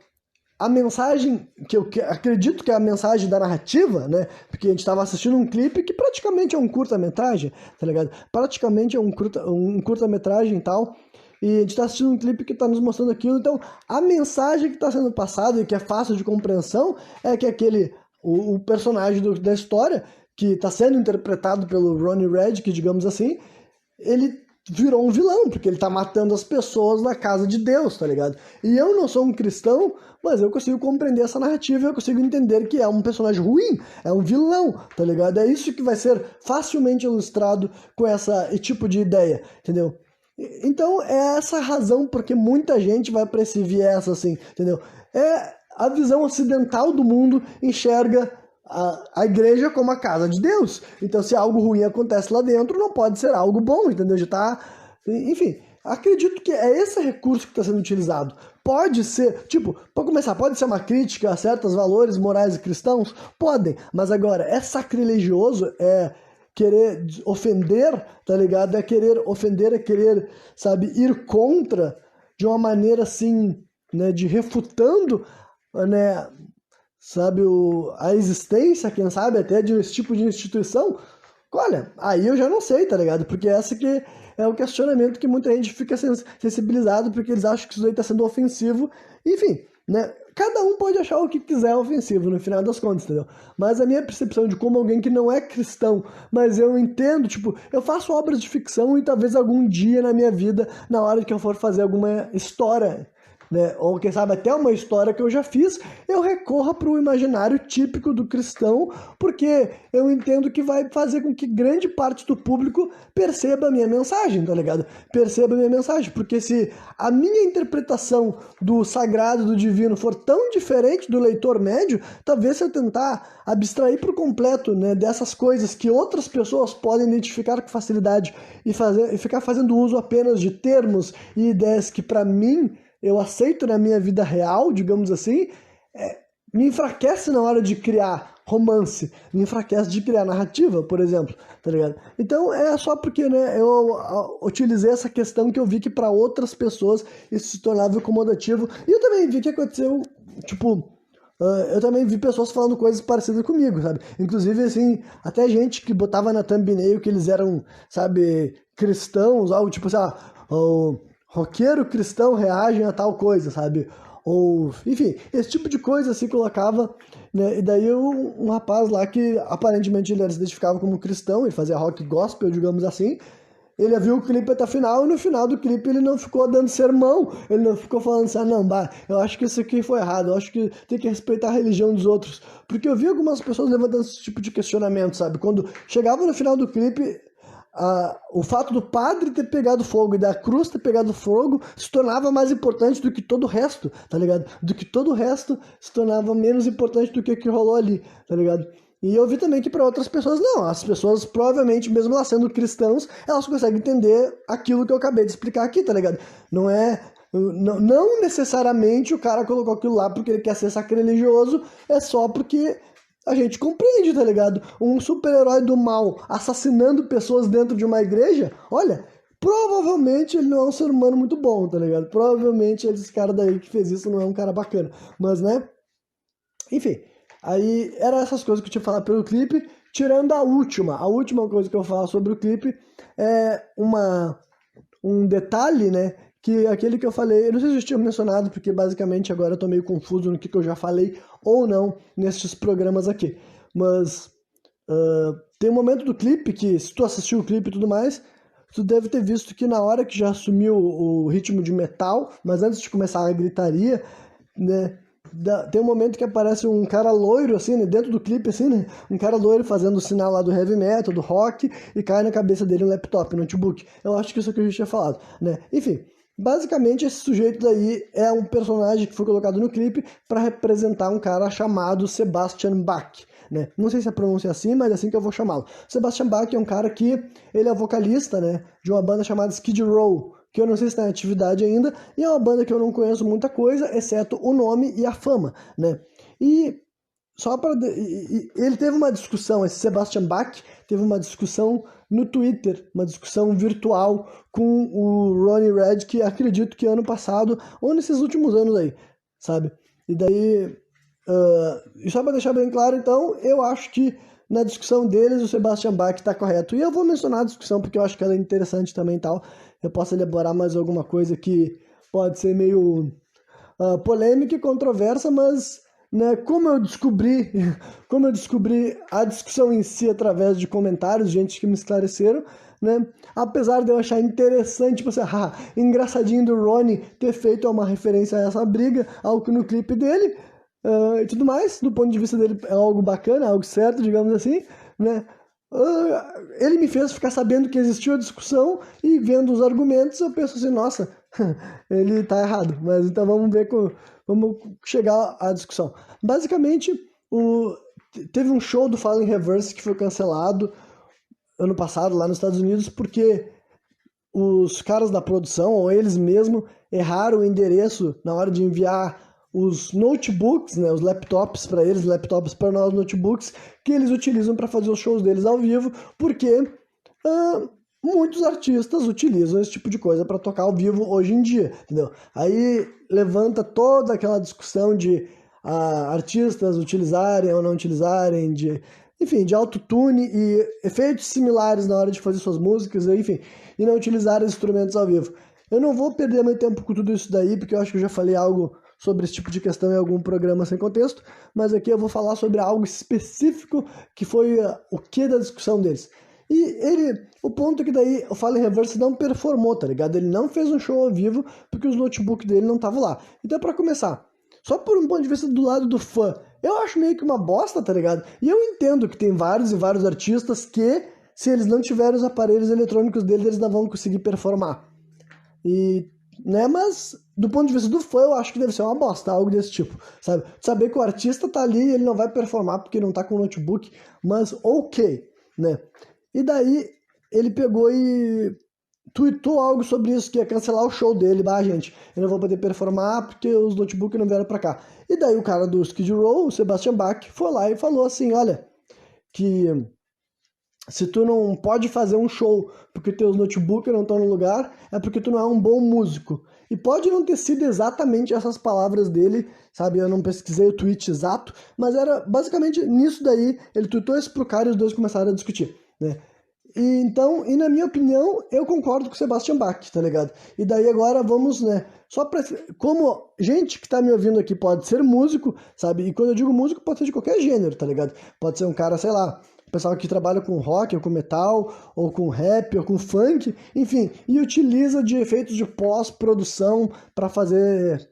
A mensagem, que eu acredito que é a mensagem da narrativa, né? Porque a gente estava assistindo um clipe que praticamente é um curta-metragem, tá ligado? Praticamente é um curta-metragem e tal. E a gente está assistindo um clipe que está nos mostrando aquilo. Então, a mensagem que está sendo passada e que é fácil de compreensão é que o personagem da história, que está sendo interpretado pelo Ronnie Radke, digamos assim, ele virou um vilão, porque ele tá matando as pessoas na casa de Deus, tá ligado? E eu não sou um cristão, mas eu consigo compreender essa narrativa, eu consigo entender que é um personagem ruim, é um vilão, tá ligado? É isso que vai ser facilmente ilustrado com esse tipo de ideia, entendeu? Então é essa a razão porque muita gente vai para esse viés assim, entendeu? É a visão ocidental do mundo enxerga a igreja como a casa de Deus. Então, se algo ruim acontece lá dentro, não pode ser algo bom, entendeu? Já tá... Enfim, acredito que é esse recurso que está sendo utilizado. Pode ser, tipo, para começar, pode ser uma crítica a certos valores morais e cristãos? Podem, mas agora, é sacrilegioso, é querer ofender, tá ligado? É querer ofender, é querer, sabe, ir contra de uma maneira assim, né, de refutando, né, sabe, a existência, quem sabe, até de esse tipo de instituição. Olha, aí eu já não sei, tá ligado? Porque essa que é o questionamento que muita gente fica sensibilizado, porque eles acham que isso aí tá sendo ofensivo. Enfim, né? Cada um pode achar o que quiser ofensivo, no final das contas, entendeu? Mas a minha percepção de como alguém que não é cristão, mas eu entendo, tipo, eu faço obras de ficção e talvez algum dia na minha vida, na hora que eu for fazer alguma história, né, ou quem sabe até uma história que eu já fiz, eu recorra para o imaginário típico do cristão, porque eu entendo que vai fazer com que grande parte do público perceba a minha mensagem, tá ligado? Perceba a minha mensagem, porque se a minha interpretação do sagrado, do divino for tão diferente do leitor médio, talvez se eu tentar abstrair por completo, né, dessas coisas que outras pessoas podem identificar com facilidade e ficar fazendo uso apenas de termos e ideias que para mim eu aceito na minha vida real, digamos assim, me enfraquece na hora de criar romance, me enfraquece de criar narrativa, por exemplo, tá ligado? Então é só porque, né, eu utilizei essa questão que eu vi que para outras pessoas isso se tornava incomodativo, e eu também vi que aconteceu, tipo, eu também vi pessoas falando coisas parecidas comigo, sabe? Inclusive, assim, até gente que botava na thumbnail que eles eram, sabe, cristãos, algo tipo assim, roqueiro cristão reagem a tal coisa, sabe? Ou, enfim, esse tipo de coisa se colocava, né? E daí um rapaz lá que aparentemente ele se identificava como cristão, ele fazia rock gospel, digamos assim, ele viu o clipe até o final e no final do clipe ele não ficou dando sermão, ele não ficou falando assim, não, eu acho que isso aqui foi errado, eu acho que tem que respeitar a religião dos outros. Porque eu vi algumas pessoas levantando esse tipo de questionamento, sabe? Quando chegava no final do clipe, o fato do padre ter pegado fogo e da cruz ter pegado fogo se tornava mais importante do que todo o resto, tá ligado? Do que todo o resto se tornava menos importante do que o que rolou ali, tá ligado? E eu vi também que para outras pessoas não, as pessoas provavelmente, mesmo elas sendo cristãos, elas conseguem entender aquilo que eu acabei de explicar aqui, tá ligado? Não necessariamente o cara colocou aquilo lá porque ele quer ser sacrilegioso, é só porque a gente compreende, tá ligado? Um super-herói do mal assassinando pessoas dentro de uma igreja, olha, provavelmente ele não é um ser humano muito bom, tá ligado? Provavelmente esse cara daí que fez isso não é um cara bacana. Mas, né? Enfim, aí eram essas coisas que eu tinha falado pelo clipe, tirando a última coisa que eu falo sobre o clipe é um detalhe, né? Que aquele que eu falei, eu não sei se eu tinha mencionado, porque basicamente agora eu tô meio confuso no que eu já falei ou não nesses programas aqui. Mas tem um momento do clipe que, se tu assistiu o clipe e tudo mais, tu deve ter visto que na hora que já assumiu o ritmo de metal, mas antes de começar a gritaria, né? Tem um momento que aparece um cara loiro, assim, né, dentro do clipe, assim, né, um cara loiro fazendo o sinal lá do heavy metal, do rock, e cai na cabeça dele um laptop, um notebook. Eu acho que isso é o que a gente tinha falado, né? Enfim, basicamente esse sujeito daí é um personagem que foi colocado no clipe para representar um cara chamado Sebastian Bach, né? Não sei se a pronúncia é assim, mas é assim que eu vou chamá-lo. Sebastian Bach é um cara que, ele é vocalista, né, de uma banda chamada Skid Row, que eu não sei se está em atividade ainda, e é uma banda que eu não conheço muita coisa, exceto o nome e a fama, né? E só para ele teve uma discussão, esse Sebastian Bach teve uma discussão no Twitter, uma discussão virtual com o Ronnie Red, que acredito que ano passado ou nesses últimos anos aí, sabe? E daí, e só para deixar bem claro, então, eu acho que na discussão deles o Sebastian Bach está correto. E eu vou mencionar a discussão porque eu acho que ela é interessante também e tal. Eu posso elaborar mais alguma coisa que pode ser meio polêmica e controversa, mas, né, como eu descobri a discussão em si através de comentários, gente que me esclareceram, né, apesar de eu achar interessante, tipo assim, engraçadinho do Ronnie ter feito uma referência a essa briga, algo no clipe dele, e tudo mais, do ponto de vista dele é algo bacana, algo certo, digamos assim, né, ele me fez ficar sabendo que existiu a discussão e vendo os argumentos eu penso assim, nossa, ele tá errado, mas então vamos chegar à discussão. Basicamente, teve um show do Fallen Reverse que foi cancelado ano passado lá nos Estados Unidos porque os caras da produção, ou eles mesmos, erraram o endereço na hora de enviar os notebooks, né, os laptops para eles, laptops para nós, notebooks, que eles utilizam para fazer os shows deles ao vivo, porque muitos artistas utilizam esse tipo de coisa para tocar ao vivo hoje em dia, entendeu? Aí levanta toda aquela discussão de artistas utilizarem ou não utilizarem, enfim, de autotune e efeitos similares na hora de fazer suas músicas, enfim, e não utilizar instrumentos ao vivo. Eu não vou perder meu tempo com tudo isso daí, porque eu acho que eu já falei algo sobre esse tipo de questão em algum programa sem contexto, mas aqui eu vou falar sobre algo específico que foi o que da discussão deles. E o ponto é que daí o Fallen Reverse não performou, tá ligado? Ele não fez um show ao vivo porque os notebooks dele não estavam lá. Então, pra começar, só por um ponto de vista do lado do fã, eu acho meio que uma bosta, tá ligado? E eu entendo que tem vários e vários artistas que, se eles não tiverem os aparelhos eletrônicos deles, eles não vão conseguir performar. E, né, mas do ponto de vista do fã, eu acho que deve ser uma bosta, algo desse tipo, sabe? Saber que o artista tá ali e ele não vai performar porque não tá com o notebook, mas ok, né? E daí ele pegou e tweetou algo sobre isso, que ia cancelar o show dele. Gente, eu não vou poder performar porque os notebooks não vieram pra cá. E daí o cara do Skid Row, o Sebastian Bach, foi lá e falou assim, olha, que se tu não pode fazer um show porque teus notebooks não estão no lugar, é porque tu não é um bom músico. E pode não ter sido exatamente essas palavras dele, sabe? Eu não pesquisei o tweet exato, mas era basicamente nisso daí, ele tweetou isso pro cara e os dois começaram a discutir, né? E na minha opinião, eu concordo com o Sebastian Bach, tá ligado? E daí agora vamos, né, como gente que tá me ouvindo aqui pode ser músico, sabe? E quando eu digo músico, pode ser de qualquer gênero, tá ligado? Pode ser um cara, sei lá, pessoal que trabalha com rock, ou com metal, ou com rap, ou com funk, enfim, e utiliza de efeitos de pós-produção para fazer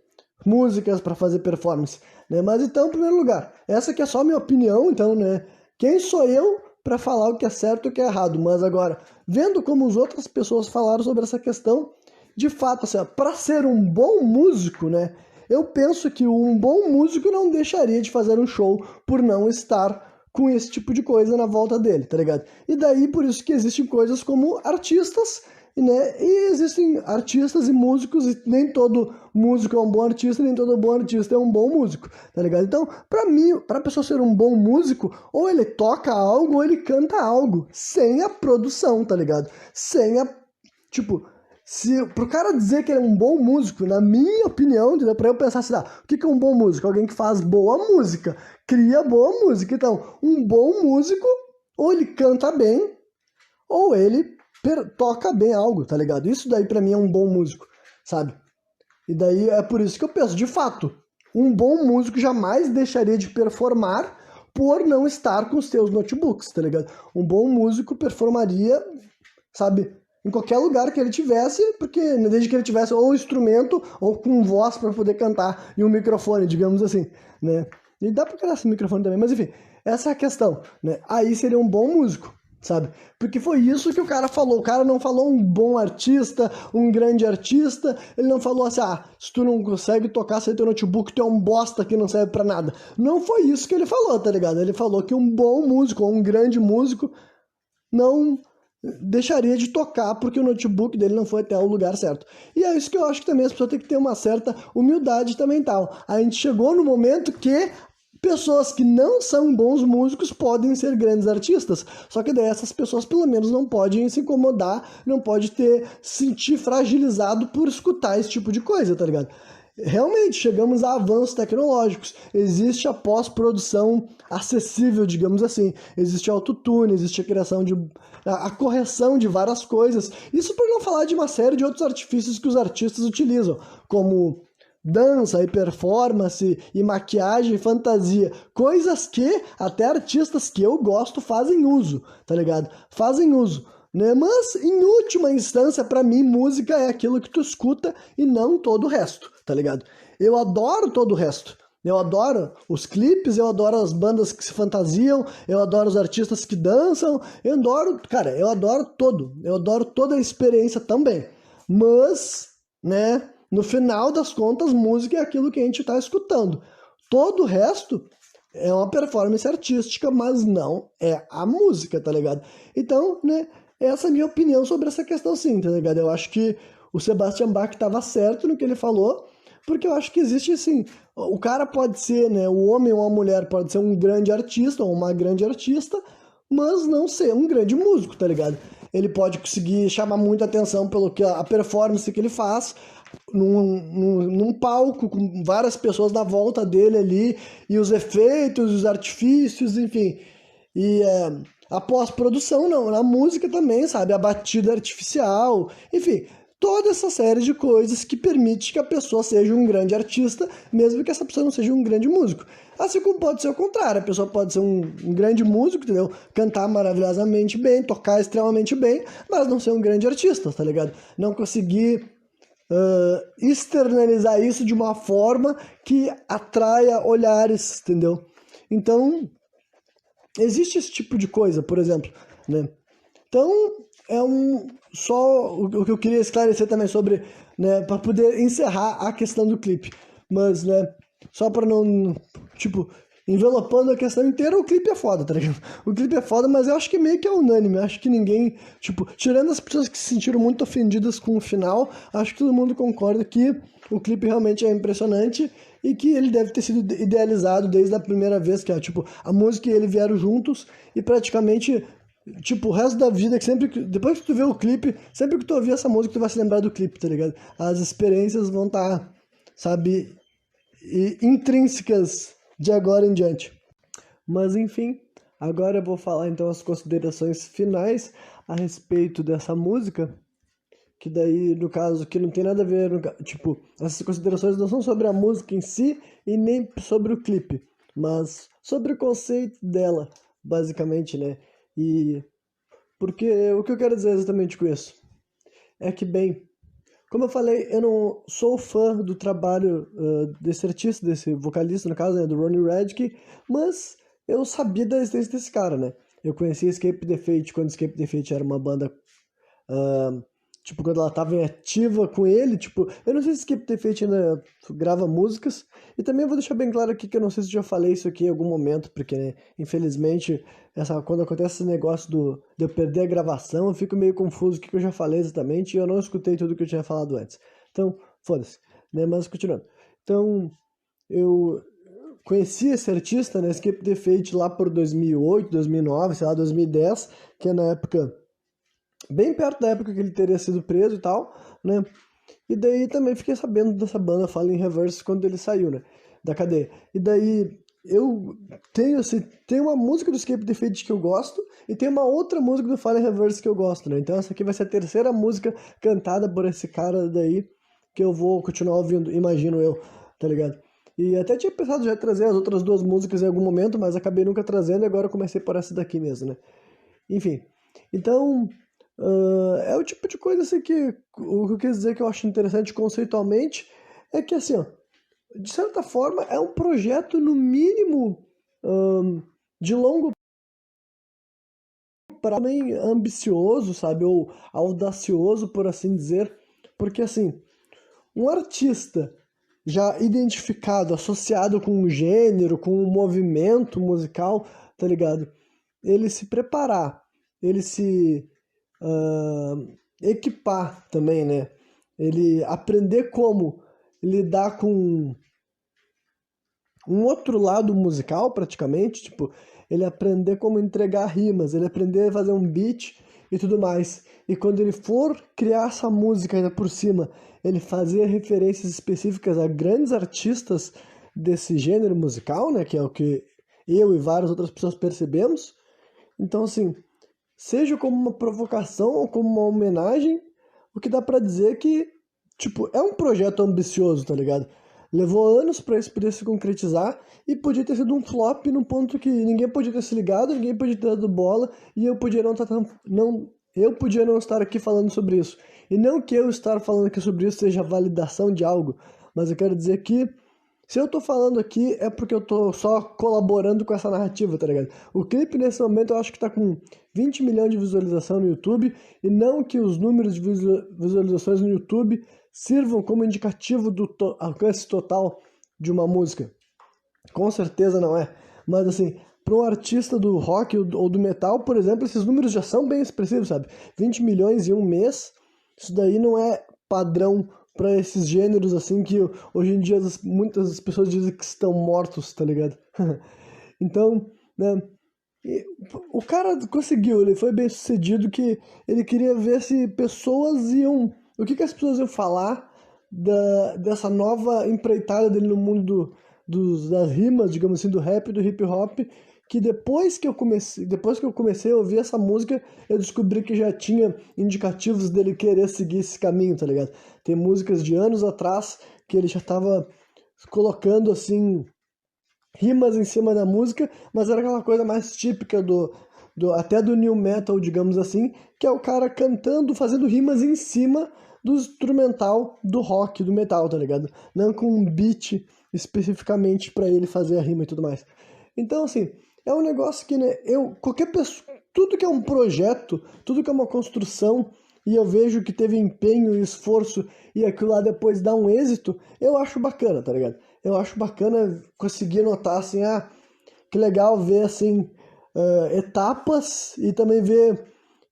músicas, para fazer performance, né? Mas então, em primeiro lugar, essa aqui é só a minha opinião, então, né, quem sou eu para falar o que é certo e o que é errado, mas agora, vendo como as outras pessoas falaram sobre essa questão, de fato, assim, para ser um bom músico, né, eu penso que um bom músico não deixaria de fazer um show por não estar com esse tipo de coisa na volta dele, tá ligado? E daí, por isso que existem coisas como artistas, né? E existem artistas e músicos, e nem todo músico é um bom artista, nem todo bom artista é um bom músico, tá ligado? Então, pra mim, pra pessoa ser um bom músico, ou ele toca algo, ou ele canta algo, sem a produção, tá ligado? Sem a, tipo, se pro cara dizer que ele é um bom músico, na minha opinião, entendeu? Pra eu pensar assim, o que é um bom músico? Alguém que faz boa música, cria boa música. Então, um bom músico, ou ele canta bem, ou ele toca bem algo, tá ligado? Isso daí pra mim é um bom músico, sabe? E daí é por isso que eu penso, de fato, um bom músico jamais deixaria de performar por não estar com os seus notebooks, tá ligado? Um bom músico performaria, sabe, em qualquer lugar que ele tivesse, porque desde que ele tivesse ou um instrumento ou com voz para poder cantar e um microfone, digamos assim, né? E dá pra criar esse microfone também, mas enfim, essa é a questão, né? Aí seria um bom músico, sabe? Porque foi isso que o cara falou. O cara não falou um bom artista, um grande artista. Ele não falou assim, se tu não consegue tocar sem teu notebook, tu é um bosta que não serve pra nada. Não foi isso que ele falou, tá ligado? Ele falou que um bom músico, ou um grande músico, não deixaria de tocar porque o notebook dele não foi até o lugar certo. E é isso que eu acho que também as pessoas têm que ter uma certa humildade também tal. A gente chegou no momento que pessoas que não são bons músicos podem ser grandes artistas, só que daí essas pessoas pelo menos não podem se incomodar, não pode se sentir fragilizado por escutar esse tipo de coisa, tá ligado? Realmente, chegamos a avanços tecnológicos, existe a pós-produção acessível, digamos assim, existe autotune, existe a criação de... a correção de várias coisas, isso para não falar de uma série de outros artifícios que os artistas utilizam, como dança e performance e maquiagem e fantasia, coisas que até artistas que eu gosto fazem uso, tá ligado? Fazem uso, né? Mas em última instância, pra mim, música é aquilo que tu escuta e não todo o resto, tá ligado? Eu adoro todo o resto. Eu adoro os clipes, eu adoro as bandas que se fantasiam, eu adoro os artistas que dançam, eu adoro, cara, eu adoro toda a experiência também. Mas, né, no final das contas, música é aquilo que a gente tá escutando. Todo o resto é uma performance artística, mas não é a música, tá ligado? Então, né, essa é a minha opinião sobre essa questão sim, tá ligado? Eu acho que o Sebastian Bach estava certo no que ele falou, porque eu acho que existe assim, o cara pode ser, né, o homem ou a mulher pode ser um grande artista ou uma grande artista, mas não ser um grande músico, tá ligado? Ele pode conseguir chamar muita atenção pelo que a performance que ele faz num palco com várias pessoas na volta dele ali, e os efeitos, os artifícios, enfim. E a pós-produção, não, na música também, sabe? A batida artificial, enfim, toda essa série de coisas que permite que a pessoa seja um grande artista, mesmo que essa pessoa não seja um grande músico. Assim como pode ser o contrário, a pessoa pode ser um grande músico, entendeu? Cantar maravilhosamente bem, tocar extremamente bem, mas não ser um grande artista, tá ligado? Não conseguir externalizar isso de uma forma que atraia olhares, entendeu? Então, existe esse tipo de coisa, por exemplo, né? Então, só o que eu queria esclarecer também sobre, né, para poder encerrar a questão do clipe. Mas, né, só para não, tipo, envelopando a questão inteira, o clipe é foda, tá ligado? O clipe é foda, mas eu acho que meio que é unânime. Eu acho que ninguém, tipo, tirando as pessoas que se sentiram muito ofendidas com o final, acho que todo mundo concorda que o clipe realmente é impressionante e que ele deve ter sido idealizado desde a primeira vez, que é, tipo, a música e ele vieram juntos e praticamente, tipo, o resto da vida, que sempre que, depois que tu vê o clipe, sempre que tu ouvir essa música, tu vai se lembrar do clipe, tá ligado? As experiências vão estar, sabe, intrínsecas de agora em diante. Mas enfim, agora eu vou falar então as considerações finais a respeito dessa música, que daí, no caso, que não tem nada a ver, tipo, essas considerações não são sobre a música em si e nem sobre o clipe, mas sobre o conceito dela, basicamente, né? E porque o que eu quero dizer exatamente com isso é que, bem, como eu falei, eu não sou fã do trabalho desse artista, desse vocalista, no caso, né, do Ronnie Radke, mas eu sabia da existência desse cara, né? Eu conheci Escape the Fate quando Escape the Fate era uma banda, tipo, quando ela tava em ativa com ele, tipo, eu não sei se Escape the Fate ainda grava músicas, e também vou deixar bem claro aqui que eu não sei se eu já falei isso aqui em algum momento, porque, né, infelizmente, quando acontece esse negócio de eu perder a gravação, eu fico meio confuso o que eu já falei exatamente, e eu não escutei tudo que eu tinha falado antes. Então, foda-se, né, mas continuando. Então, eu conheci esse artista, né, Escape the Fate, lá por 2008, 2009, sei lá, 2010, que é na época, bem perto da época que ele teria sido preso e tal, né, e daí também fiquei sabendo dessa banda Fallen Reverse quando ele saiu, né, da cadeia. E daí eu tenho, assim, tem uma música do Escape the Fate que eu gosto, e tem uma outra música do Fallen Reverse que eu gosto, né, então essa aqui vai ser a terceira música cantada por esse cara daí, que eu vou continuar ouvindo, imagino eu, tá ligado? E até tinha pensado já trazer as outras duas músicas em algum momento, mas acabei nunca trazendo e agora eu comecei por essa daqui mesmo, né? Enfim, então, é o tipo de coisa assim que o que eu quis dizer que eu acho interessante conceitualmente é que, assim, ó, de certa forma é um projeto, no mínimo, de longo prazo, também ambicioso, sabe? Ou audacioso, por assim dizer, porque, assim, um artista já identificado, associado com um gênero, com um movimento musical, tá ligado? Ele se preparar, ele se equipar também, né? Ele aprender como lidar com um outro lado musical, praticamente, tipo, ele aprender como entregar rimas, ele aprender a fazer um beat e tudo mais. E quando ele for criar essa música ainda por cima, ele fazer referências específicas a grandes artistas desse gênero musical, né, que é o que eu e várias outras pessoas percebemos. Então, assim, seja como uma provocação ou como uma homenagem, o que dá pra dizer é que, tipo, é um projeto ambicioso, tá ligado? Levou anos pra isso poder se concretizar e podia ter sido um flop num ponto que ninguém podia ter se ligado, ninguém podia ter dado bola e eu podia não estar eu podia não estar aqui falando sobre isso. E não que eu estar falando aqui sobre isso seja validação de algo, mas eu quero dizer que se eu tô falando aqui é porque eu tô só colaborando com essa narrativa, tá ligado? O clipe nesse momento eu acho que tá com 20 milhões de visualização no YouTube, e não que os números de visualizações no YouTube sirvam como indicativo do alcance total de uma música. Com certeza não é. Mas assim, para um artista do rock ou do metal, por exemplo, esses números já são bem expressivos, sabe? 20 milhões em um mês, isso daí não é padrão para esses gêneros assim que hoje em dia muitas pessoas dizem que estão mortos, tá ligado? Então, né, o cara conseguiu, ele foi bem sucedido que ele queria ver se pessoas iam, o que as pessoas iam falar dessa nova empreitada dele no mundo das rimas, digamos assim, do rap e do hip hop, que depois que eu comecei a ouvir essa música, eu descobri que já tinha indicativos dele querer seguir esse caminho, tá ligado? Tem músicas de anos atrás que ele já tava colocando, assim, rimas em cima da música, mas era aquela coisa mais típica até do new metal, digamos assim, que é o cara cantando, fazendo rimas em cima do instrumental do rock, do metal, tá ligado? Não com um beat especificamente pra ele fazer a rima e tudo mais. Então, assim, é um negócio que, né, qualquer pessoa, tudo que é um projeto, tudo que é uma construção, e eu vejo que teve empenho e esforço, e aquilo lá depois dá um êxito, eu acho bacana, tá ligado? Eu acho bacana conseguir notar, assim, que legal ver, assim, etapas e também ver,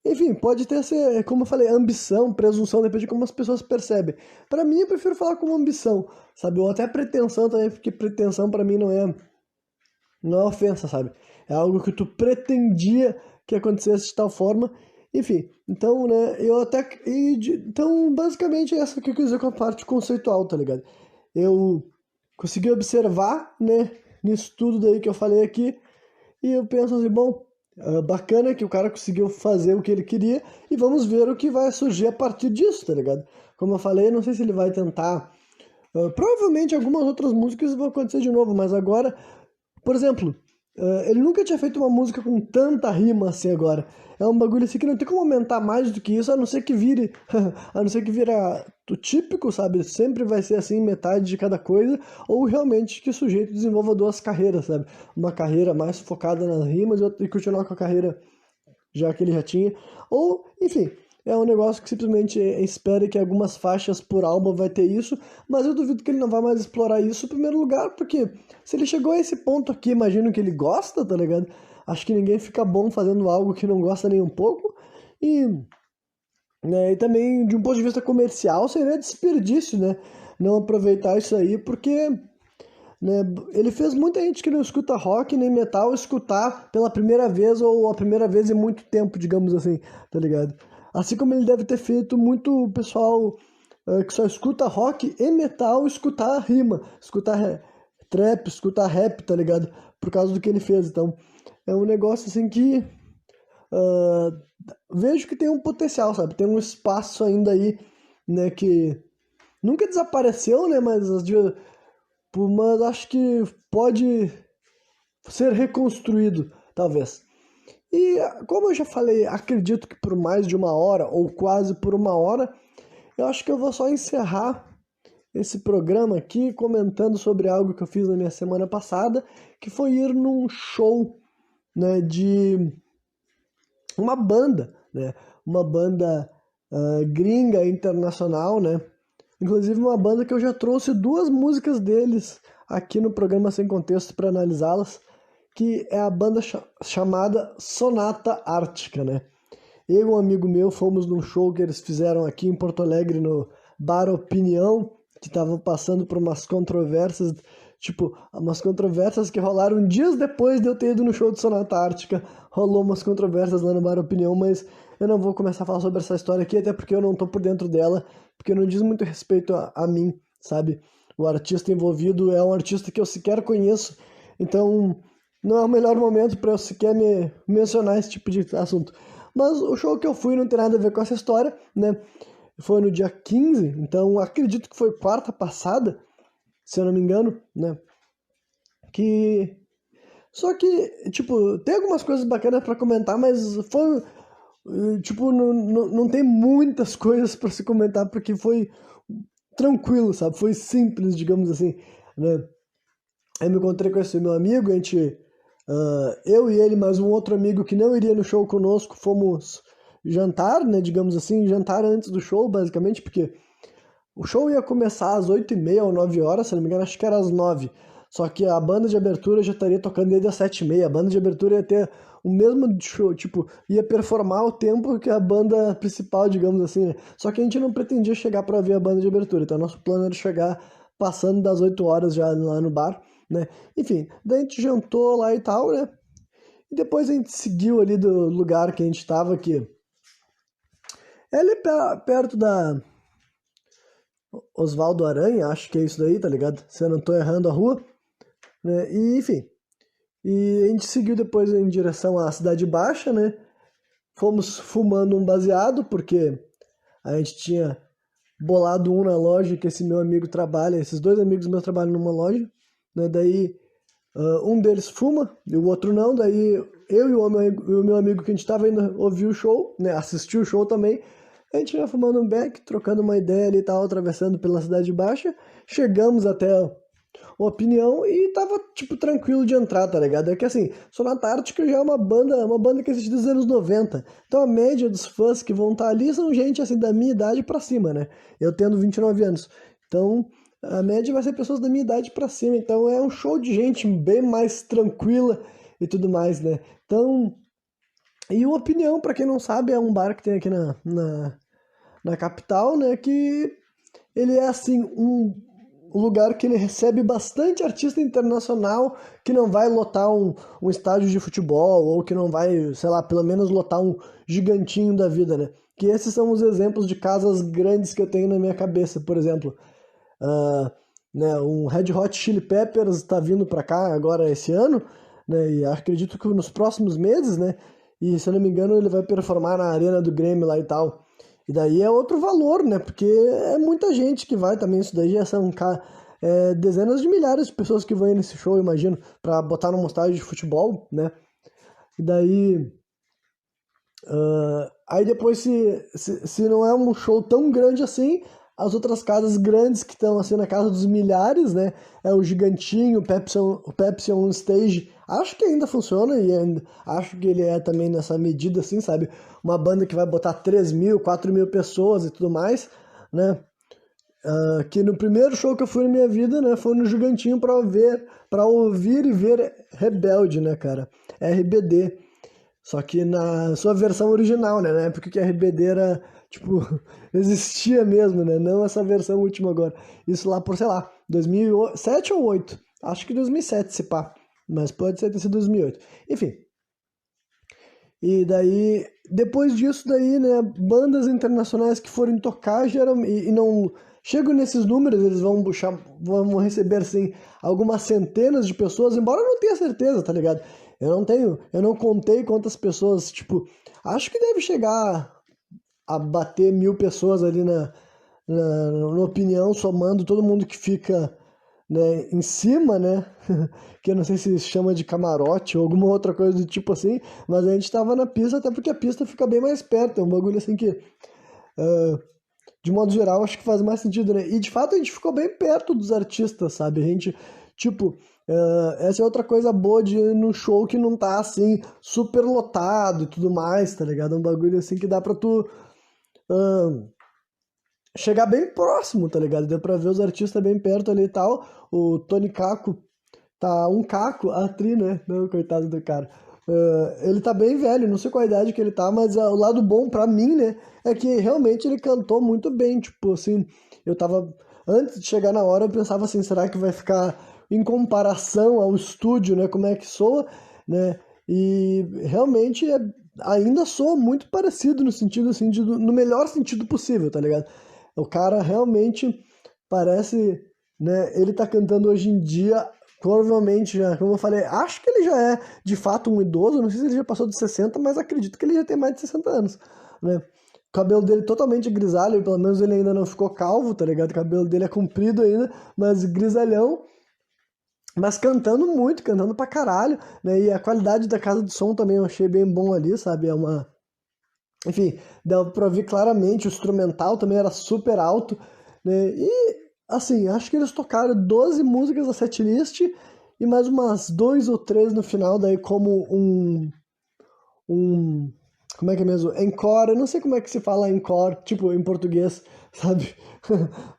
enfim, pode ter, como eu falei, ambição, presunção, depende de como as pessoas percebem. Pra mim, eu prefiro falar como ambição, sabe? Ou até pretensão também, porque pretensão pra mim não é ofensa, sabe? É algo que tu pretendia que acontecesse de tal forma. Enfim, então, né, então, basicamente, essa que eu quis dizer com a parte conceitual, tá ligado? Eu consegui observar, né, nisso tudo daí que eu falei aqui, e eu penso assim, bom, bacana que o cara conseguiu fazer o que ele queria, e vamos ver o que vai surgir a partir disso, tá ligado? Como eu falei, não sei se ele vai tentar, provavelmente algumas outras músicas vão acontecer de novo, mas agora, por exemplo, Ele nunca tinha feito uma música com tanta rima assim agora. É um bagulho assim que não tem como aumentar mais do que isso, a não ser que vire, a não ser que vira o típico, sabe? Sempre vai ser assim, metade de cada coisa, ou realmente que o sujeito desenvolva duas carreiras, sabe? Uma carreira mais focada nas rimas e continuar com a carreira já que ele já tinha. Ou, enfim, é um negócio que simplesmente espera que algumas faixas por álbum vai ter isso, mas eu duvido que ele não vai mais explorar isso em primeiro lugar, porque se ele chegou a esse ponto aqui, imagino que ele gosta, tá ligado? Acho que ninguém fica bom fazendo algo que não gosta nem um pouco, e, e também de um ponto de vista comercial seria desperdício, né? Não aproveitar isso aí, porque né, ele fez muita gente que não escuta rock nem metal escutar pela primeira vez ou a primeira vez em muito tempo, digamos assim, tá ligado? Assim como ele deve ter feito muito pessoal que só escuta rock e metal escutar rima, escutar trap, escutar rap, tá ligado? Por causa do que ele fez. Então, é um negócio assim que ah, vejo que tem um potencial, sabe? Tem um espaço ainda aí, né, que nunca desapareceu, né, mas acho que pode ser reconstruído, talvez. E como eu já falei, acredito que por mais de uma hora, ou quase por uma hora, eu acho que eu vou só encerrar esse programa aqui comentando sobre algo que eu fiz na minha semana passada, que foi ir num show, né, de uma banda, né, uma banda gringa internacional, né, inclusive uma banda que eu já trouxe duas músicas deles aqui no programa Sem Contexto para analisá-las, que é a banda chamada Sonata Ártica, né? Eu e um amigo meu fomos num show que eles fizeram aqui em Porto Alegre no Bar Opinião, que estavam passando por umas controvérsias, tipo, umas controvérsias que rolaram dias depois de eu ter ido no show de Sonata Ártica. Rolou umas controvérsias lá no Bar Opinião, mas eu não vou começar a falar sobre essa história aqui, até porque eu não tô por dentro dela, porque não diz muito respeito a mim, sabe? O artista envolvido é um artista que eu sequer conheço, então não é o melhor momento para eu sequer me mencionar esse tipo de assunto. Mas o show que eu fui não tem nada a ver com essa história, né? Foi no dia 15, então acredito que foi quarta passada, se eu não me engano, né? Que só que, tipo, tem algumas coisas bacanas pra comentar, mas foi, tipo, não tem muitas coisas pra se comentar, porque foi tranquilo, sabe? Foi simples, digamos assim, né? Aí me encontrei com esse meu amigo, a gente, eu e ele, mais um outro amigo que não iria no show conosco, fomos jantar, né? Digamos assim, jantar antes do show, basicamente, porque o show ia começar às 8h30 ou 9 horas, se não me engano, acho que era às 9. Só que a banda de abertura já estaria tocando desde as 7h30. A banda de abertura ia ter o mesmo show, tipo, ia performar o tempo que a banda principal, digamos assim, né? Só que a gente não pretendia chegar para ver a banda de abertura. Então, nosso plano era chegar passando das 8 horas já lá no bar, né? Enfim, daí a gente jantou lá e tal, né? E depois a gente seguiu ali do lugar que a gente estava, que é ali perto da Osvaldo Aranha, acho que é isso daí, tá ligado? Se eu não tô errando a rua, né? E, enfim, e a gente seguiu depois em direção à Cidade Baixa, né? Fomos fumando um baseado, porque a gente tinha bolado um na loja que esse meu amigo trabalha, esses dois amigos meus trabalham numa loja, né? Daí um deles fuma e o outro não, daí eu e o meu amigo que a gente tava indo ouvir o show, né? Assistir o show também. A gente ia fumando um beck, trocando uma ideia ali e tal, atravessando pela Cidade Baixa. Chegamos até a Opinião e tava, tipo, tranquilo de entrar, tá ligado? É que assim, Sonata Ártica já é uma banda que existe desde os anos 90. Então a média dos fãs que vão estar ali são gente, assim, da minha idade pra cima, né? Eu tendo 29 anos. Então a média vai ser pessoas da minha idade pra cima. Então é um show de gente bem mais tranquila e tudo mais, né? Então. E o Opinião, pra quem não sabe, é um bar que tem aqui na capital, né? Que ele é assim um lugar que ele recebe bastante artista internacional que não vai lotar um estádio de futebol ou que não vai, sei lá, pelo menos lotar um gigantinho da vida, né? Que esses são os exemplos de casas grandes que eu tenho na minha cabeça, por exemplo. Né, um Red Hot Chili Peppers está vindo para cá agora esse ano, né? E acredito que nos próximos meses, né? E se eu não me engano ele vai performar na Arena do Grêmio lá e tal. E daí é outro valor, né? Porque é muita gente que vai também. Isso daí dezenas de milhares de pessoas que vão ir nesse show, eu imagino, pra botar num estádio de futebol, né? E daí... aí depois, se não é um show tão grande assim, as outras casas grandes que estão assim na casa dos milhares, né? É o Gigantinho, o Pepsi On Stage. Acho que ainda funciona e ainda, acho que ele é também nessa medida, assim, sabe? Uma banda que vai botar 3.000, 4.000 pessoas e tudo mais, né? Que no primeiro show que eu fui na minha vida, né? Foi no Gigantinho pra ouvir e ver Rebelde, né, cara? RBD. Só que na sua versão original, né? Na época que a RBD era, tipo, existia mesmo, né? Não essa versão última agora. Isso lá por, sei lá, 2007 ou 2008. Acho que 2007, se pá. Mas pode ser ter sido 2008. Enfim. E daí, depois disso daí, né? Bandas internacionais que forem tocar geralmente, e não chegam nesses números, eles vão receber, assim, algumas centenas de pessoas, embora eu não tenha certeza, tá ligado? Eu não contei quantas pessoas, tipo, acho que deve chegar a bater 1.000 pessoas ali na opinião, somando todo mundo que fica, né, em cima, né, que eu não sei se chama de camarote ou alguma outra coisa do tipo assim, mas a gente tava na pista, até porque a pista fica bem mais perto, é um bagulho assim que, de modo geral, acho que faz mais sentido, né, e de fato a gente ficou bem perto dos artistas, sabe, a gente, tipo... essa é outra coisa boa de ir no show que não tá assim, super lotado e tudo mais, tá ligado? É um bagulho assim que dá pra tu chegar bem próximo, tá ligado? Deu pra ver os artistas bem perto ali e tal. O Tony Caco tá um caco, a Tri, né? Não, coitado do cara. Ele tá bem velho, não sei qual a idade que ele tá, mas o lado bom pra mim, né, é que realmente ele cantou muito bem. Tipo assim, eu tava. Antes de chegar na hora, eu pensava assim, será que vai ficar em comparação ao estúdio, né? Como é que soa, né? E realmente ainda soa muito parecido no sentido assim, no melhor sentido possível, tá ligado? O cara realmente parece, né? Ele tá cantando hoje em dia. Provavelmente já, como eu falei, acho que ele já é de fato um idoso, não sei se ele já passou de 60, mas acredito que ele já tem mais de 60 anos, né? O cabelo dele totalmente grisalho, pelo menos ele ainda não ficou calvo, tá ligado? O cabelo dele é comprido ainda, mas grisalhão, mas cantando muito, cantando pra caralho, né? E a qualidade da casa de som também eu achei bem bom ali, sabe? É uma... Enfim, dá pra ouvir claramente, o instrumental também era super alto, né? E, assim, acho que eles tocaram 12 músicas da setlist e mais umas 2 ou 3 no final, daí como um como é que é mesmo? Encore, eu não sei como é que se fala encore, tipo, em português, sabe?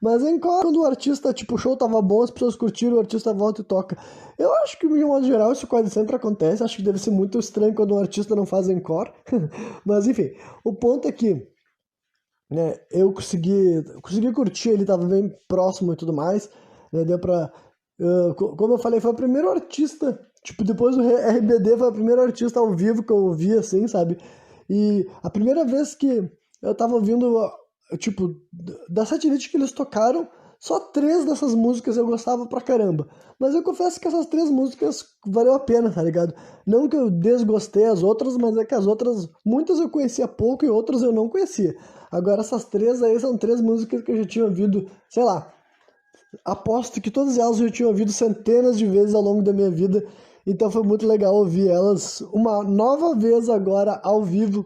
Mas encore, quando o artista, tipo, o show tava bom, as pessoas curtiram, o artista volta e toca. Eu acho que, de modo geral, isso quase sempre acontece, acho que deve ser muito estranho quando um artista não faz encore. Mas, enfim, o ponto é que, né, eu consegui curtir, ele tava bem próximo e tudo mais, né, deu pra... como eu falei, foi o primeiro artista, tipo, depois do RBD, foi o primeiro artista ao vivo que eu ouvi, assim, sabe? E a primeira vez que eu tava ouvindo, tipo, da setlist que eles tocaram, só 3 dessas músicas eu gostava pra caramba. Mas eu confesso que essas 3 músicas valeu a pena, tá ligado? Não que eu desgostei as outras, mas é que as outras, muitas eu conhecia pouco e outras eu não conhecia. Agora essas 3 aí são 3 músicas que eu já tinha ouvido, sei lá, aposto que todas elas eu já tinha ouvido centenas de vezes ao longo da minha vida. Então foi muito legal ouvir elas uma nova vez agora ao vivo.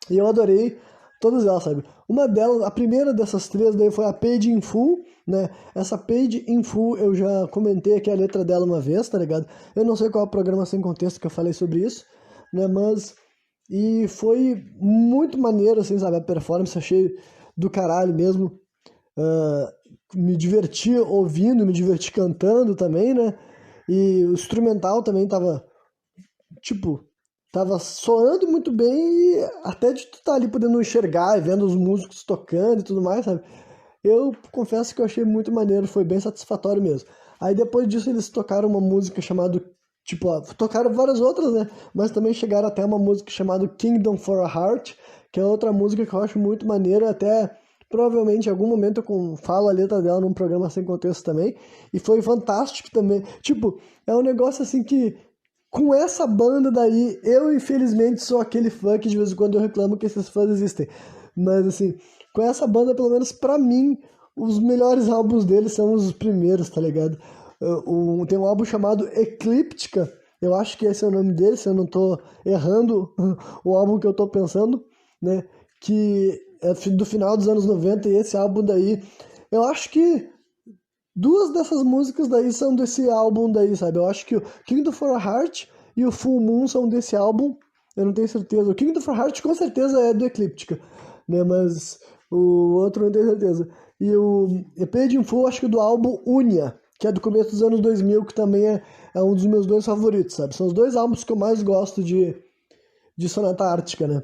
E eu adorei todas elas, sabe? Uma delas, a primeira dessas 3 daí foi a Paid in Full, né? Essa Paid in Full eu já comentei aqui a letra dela uma vez, tá ligado? Eu não sei qual é o programa sem contexto que eu falei sobre isso, né? Mas... E foi muito maneiro, assim, sabe? A performance, achei do caralho mesmo. Me diverti ouvindo, me diverti cantando também, né? E o instrumental também tava, tipo, tava soando muito bem e até de tu estar ali podendo enxergar e vendo os músicos tocando e tudo mais, sabe? Eu confesso que eu achei muito maneiro, foi bem satisfatório mesmo. Aí depois disso eles tocaram uma música chamada, tipo, tocaram várias outras, né? Mas também chegaram até uma música chamada Kingdom for a Heart, que é outra música que eu acho muito maneira, até provavelmente em algum momento eu falo a letra dela num programa sem contexto também, e foi fantástico também. Tipo, é um negócio assim que com essa banda daí, eu infelizmente sou aquele fã que de vez em quando eu reclamo que esses fãs existem. Mas assim, com essa banda, pelo menos pra mim, os melhores álbuns dele são os primeiros, tá ligado? Tem um álbum chamado Eclíptica, eu acho que esse é o nome dele, se eu não tô errando o álbum que eu tô pensando, né? Que é do final dos anos 90, e esse álbum daí, eu acho que duas dessas músicas daí são desse álbum daí, sabe? Eu acho que o Kingdom for a Heart e o Full Moon são desse álbum, eu não tenho certeza. O Kingdom for a Heart com certeza é do Eclíptica, né? Mas o outro eu não tenho certeza. E o Paid in Full, acho que é do álbum Unia, que é do começo dos anos 2000, que também é um dos meus dois favoritos, sabe? São os dois álbuns que eu mais gosto de Sonata Ártica, né?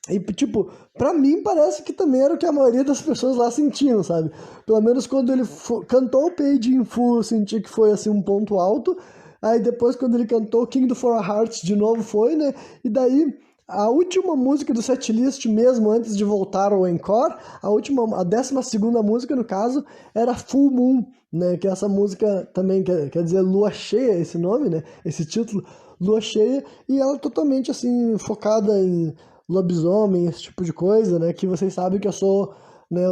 E, tipo, pra mim parece que também era o que a maioria das pessoas lá sentiam, sabe? Pelo menos quando ele cantou o Paid in Full, eu senti que foi, assim, um ponto alto. Aí depois, quando ele cantou King for a Heart de novo, foi, né? E daí, a última música do setlist mesmo, antes de voltar ao encore, a 12ª música, no caso, era Full Moon, né? Que essa música também quer dizer Lua Cheia, esse nome, né? Esse título, Lua Cheia. E ela é totalmente, assim, focada em lobisomem, esse tipo de coisa, né? Que vocês sabem que eu sou, né,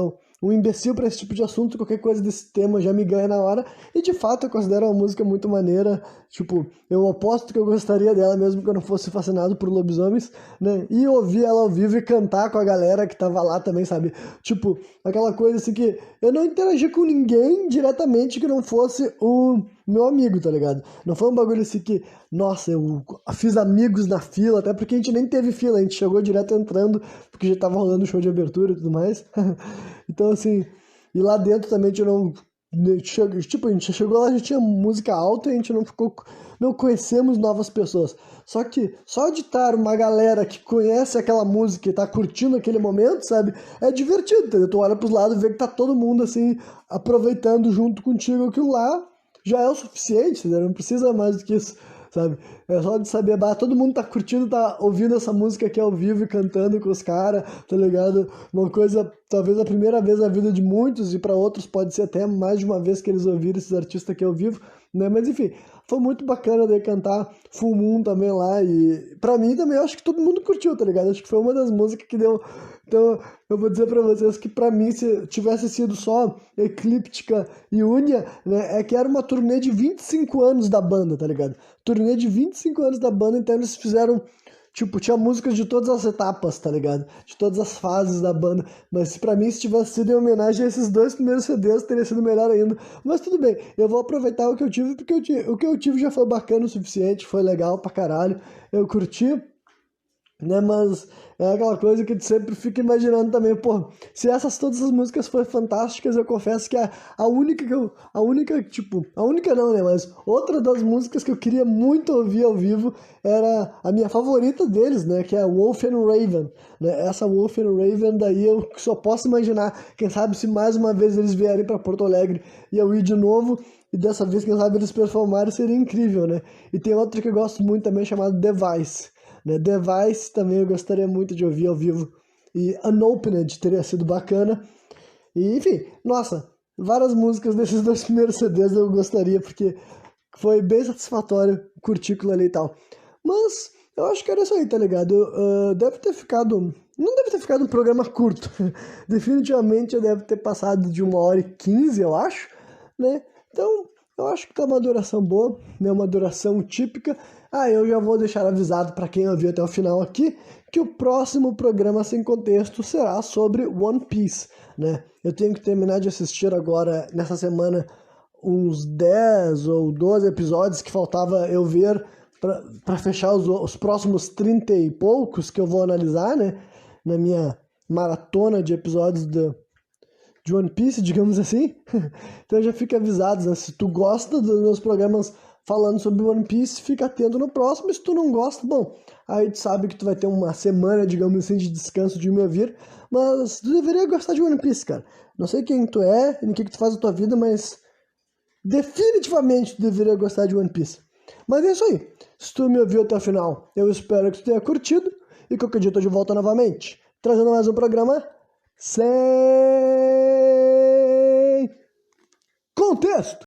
um imbecil para esse tipo de assunto, qualquer coisa desse tema já me ganha na hora. E de fato eu considero uma música muito maneira. Tipo, eu aposto que eu gostaria dela mesmo que eu não fosse fascinado por lobisomens, né? E ouvir ela ao vivo e cantar com a galera que tava lá também, sabe? Tipo, aquela coisa assim que eu não interagi com ninguém diretamente que não fosse o meu amigo, tá ligado? Não foi um bagulho assim que, nossa, eu fiz amigos na fila, até porque a gente nem teve fila, a gente chegou direto entrando, porque já tava rolando o show de abertura e tudo mais. Então, assim, e lá dentro também a gente não. Tipo, a gente chegou lá, já tinha música alta e a gente não ficou. Não conhecemos novas pessoas. Só que só de estar uma galera que conhece aquela música e tá curtindo aquele momento, sabe? É divertido, entendeu? Tu olha pros lados e vê que tá todo mundo, assim, aproveitando junto contigo aquilo lá. Já é o suficiente, entendeu? Não precisa mais do que isso, sabe? É só de saber, todo mundo tá curtindo, tá ouvindo essa música aqui ao vivo e cantando com os caras, tá ligado? Uma coisa, talvez a primeira vez na vida de muitos, e para outros pode ser até mais de uma vez que eles ouviram esses artistas aqui ao vivo, né? Mas enfim, foi muito bacana de cantar Full Moon também lá, e pra mim também eu acho que todo mundo curtiu, tá ligado? Acho que foi uma das músicas que deu. Então, eu vou dizer pra vocês que pra mim, se tivesse sido só Eclíptica e Unia, né, é que era uma turnê de 25 anos da banda, tá ligado? Turnê de 25 anos da banda, então eles fizeram, tipo, tinha músicas de todas as etapas, tá ligado? De todas as fases da banda. Mas pra mim, se tivesse sido em homenagem a esses dois primeiros CDs, teria sido melhor ainda. Mas tudo bem, eu vou aproveitar o que eu tive, porque o que eu tive já foi bacana o suficiente, foi legal pra caralho, eu curti, né? Mas é aquela coisa que tu sempre fica imaginando também, pô, se todas as músicas foram fantásticas, eu confesso que a única, tipo, a única não, né, mas outra das músicas que eu queria muito ouvir ao vivo era a minha favorita deles, né, que é Wolf and Raven, né, essa Wolf and Raven daí eu só posso imaginar, quem sabe se mais uma vez eles vierem pra Porto Alegre e eu ir de novo, e dessa vez, quem sabe, eles performarem, seria incrível, né, e tem outra que eu gosto muito também, chamada Device, né? Device também eu gostaria muito de ouvir ao vivo. E Unopened teria sido bacana. E, enfim, nossa, várias músicas desses dois primeiros CDs eu gostaria, porque foi bem satisfatório o curtículo ali e tal. Mas eu acho que era isso aí, tá ligado? Deve ter ficado. Não deve ter ficado um programa curto. Definitivamente deve ter passado de 1h15, eu acho, né? Então, eu acho que tá uma duração boa, né? Uma duração típica. Eu já vou deixar avisado para quem ouviu até o final aqui que o próximo programa Sem Contexto será sobre One Piece, né? Eu tenho que terminar de assistir agora, nessa semana, uns 10 ou 12 episódios que faltava eu ver para fechar os próximos 30 e poucos que eu vou analisar, né? Na minha maratona de episódios de One Piece, digamos assim. Então já fica avisado, né? Se tu gosta dos meus programas falando sobre One Piece, fica atento no próximo. Se tu não gosta, bom, aí tu sabe que tu vai ter uma semana, digamos assim, de descanso de me ouvir. Mas tu deveria gostar de One Piece, cara. Não sei quem tu é, nem o que tu faz na tua vida, mas definitivamente tu deveria gostar de One Piece. Mas é isso aí. Se tu me ouviu até o final, eu espero que tu tenha curtido. E qualquer dia eu tô de volta novamente, trazendo mais um programa Sem Contexto.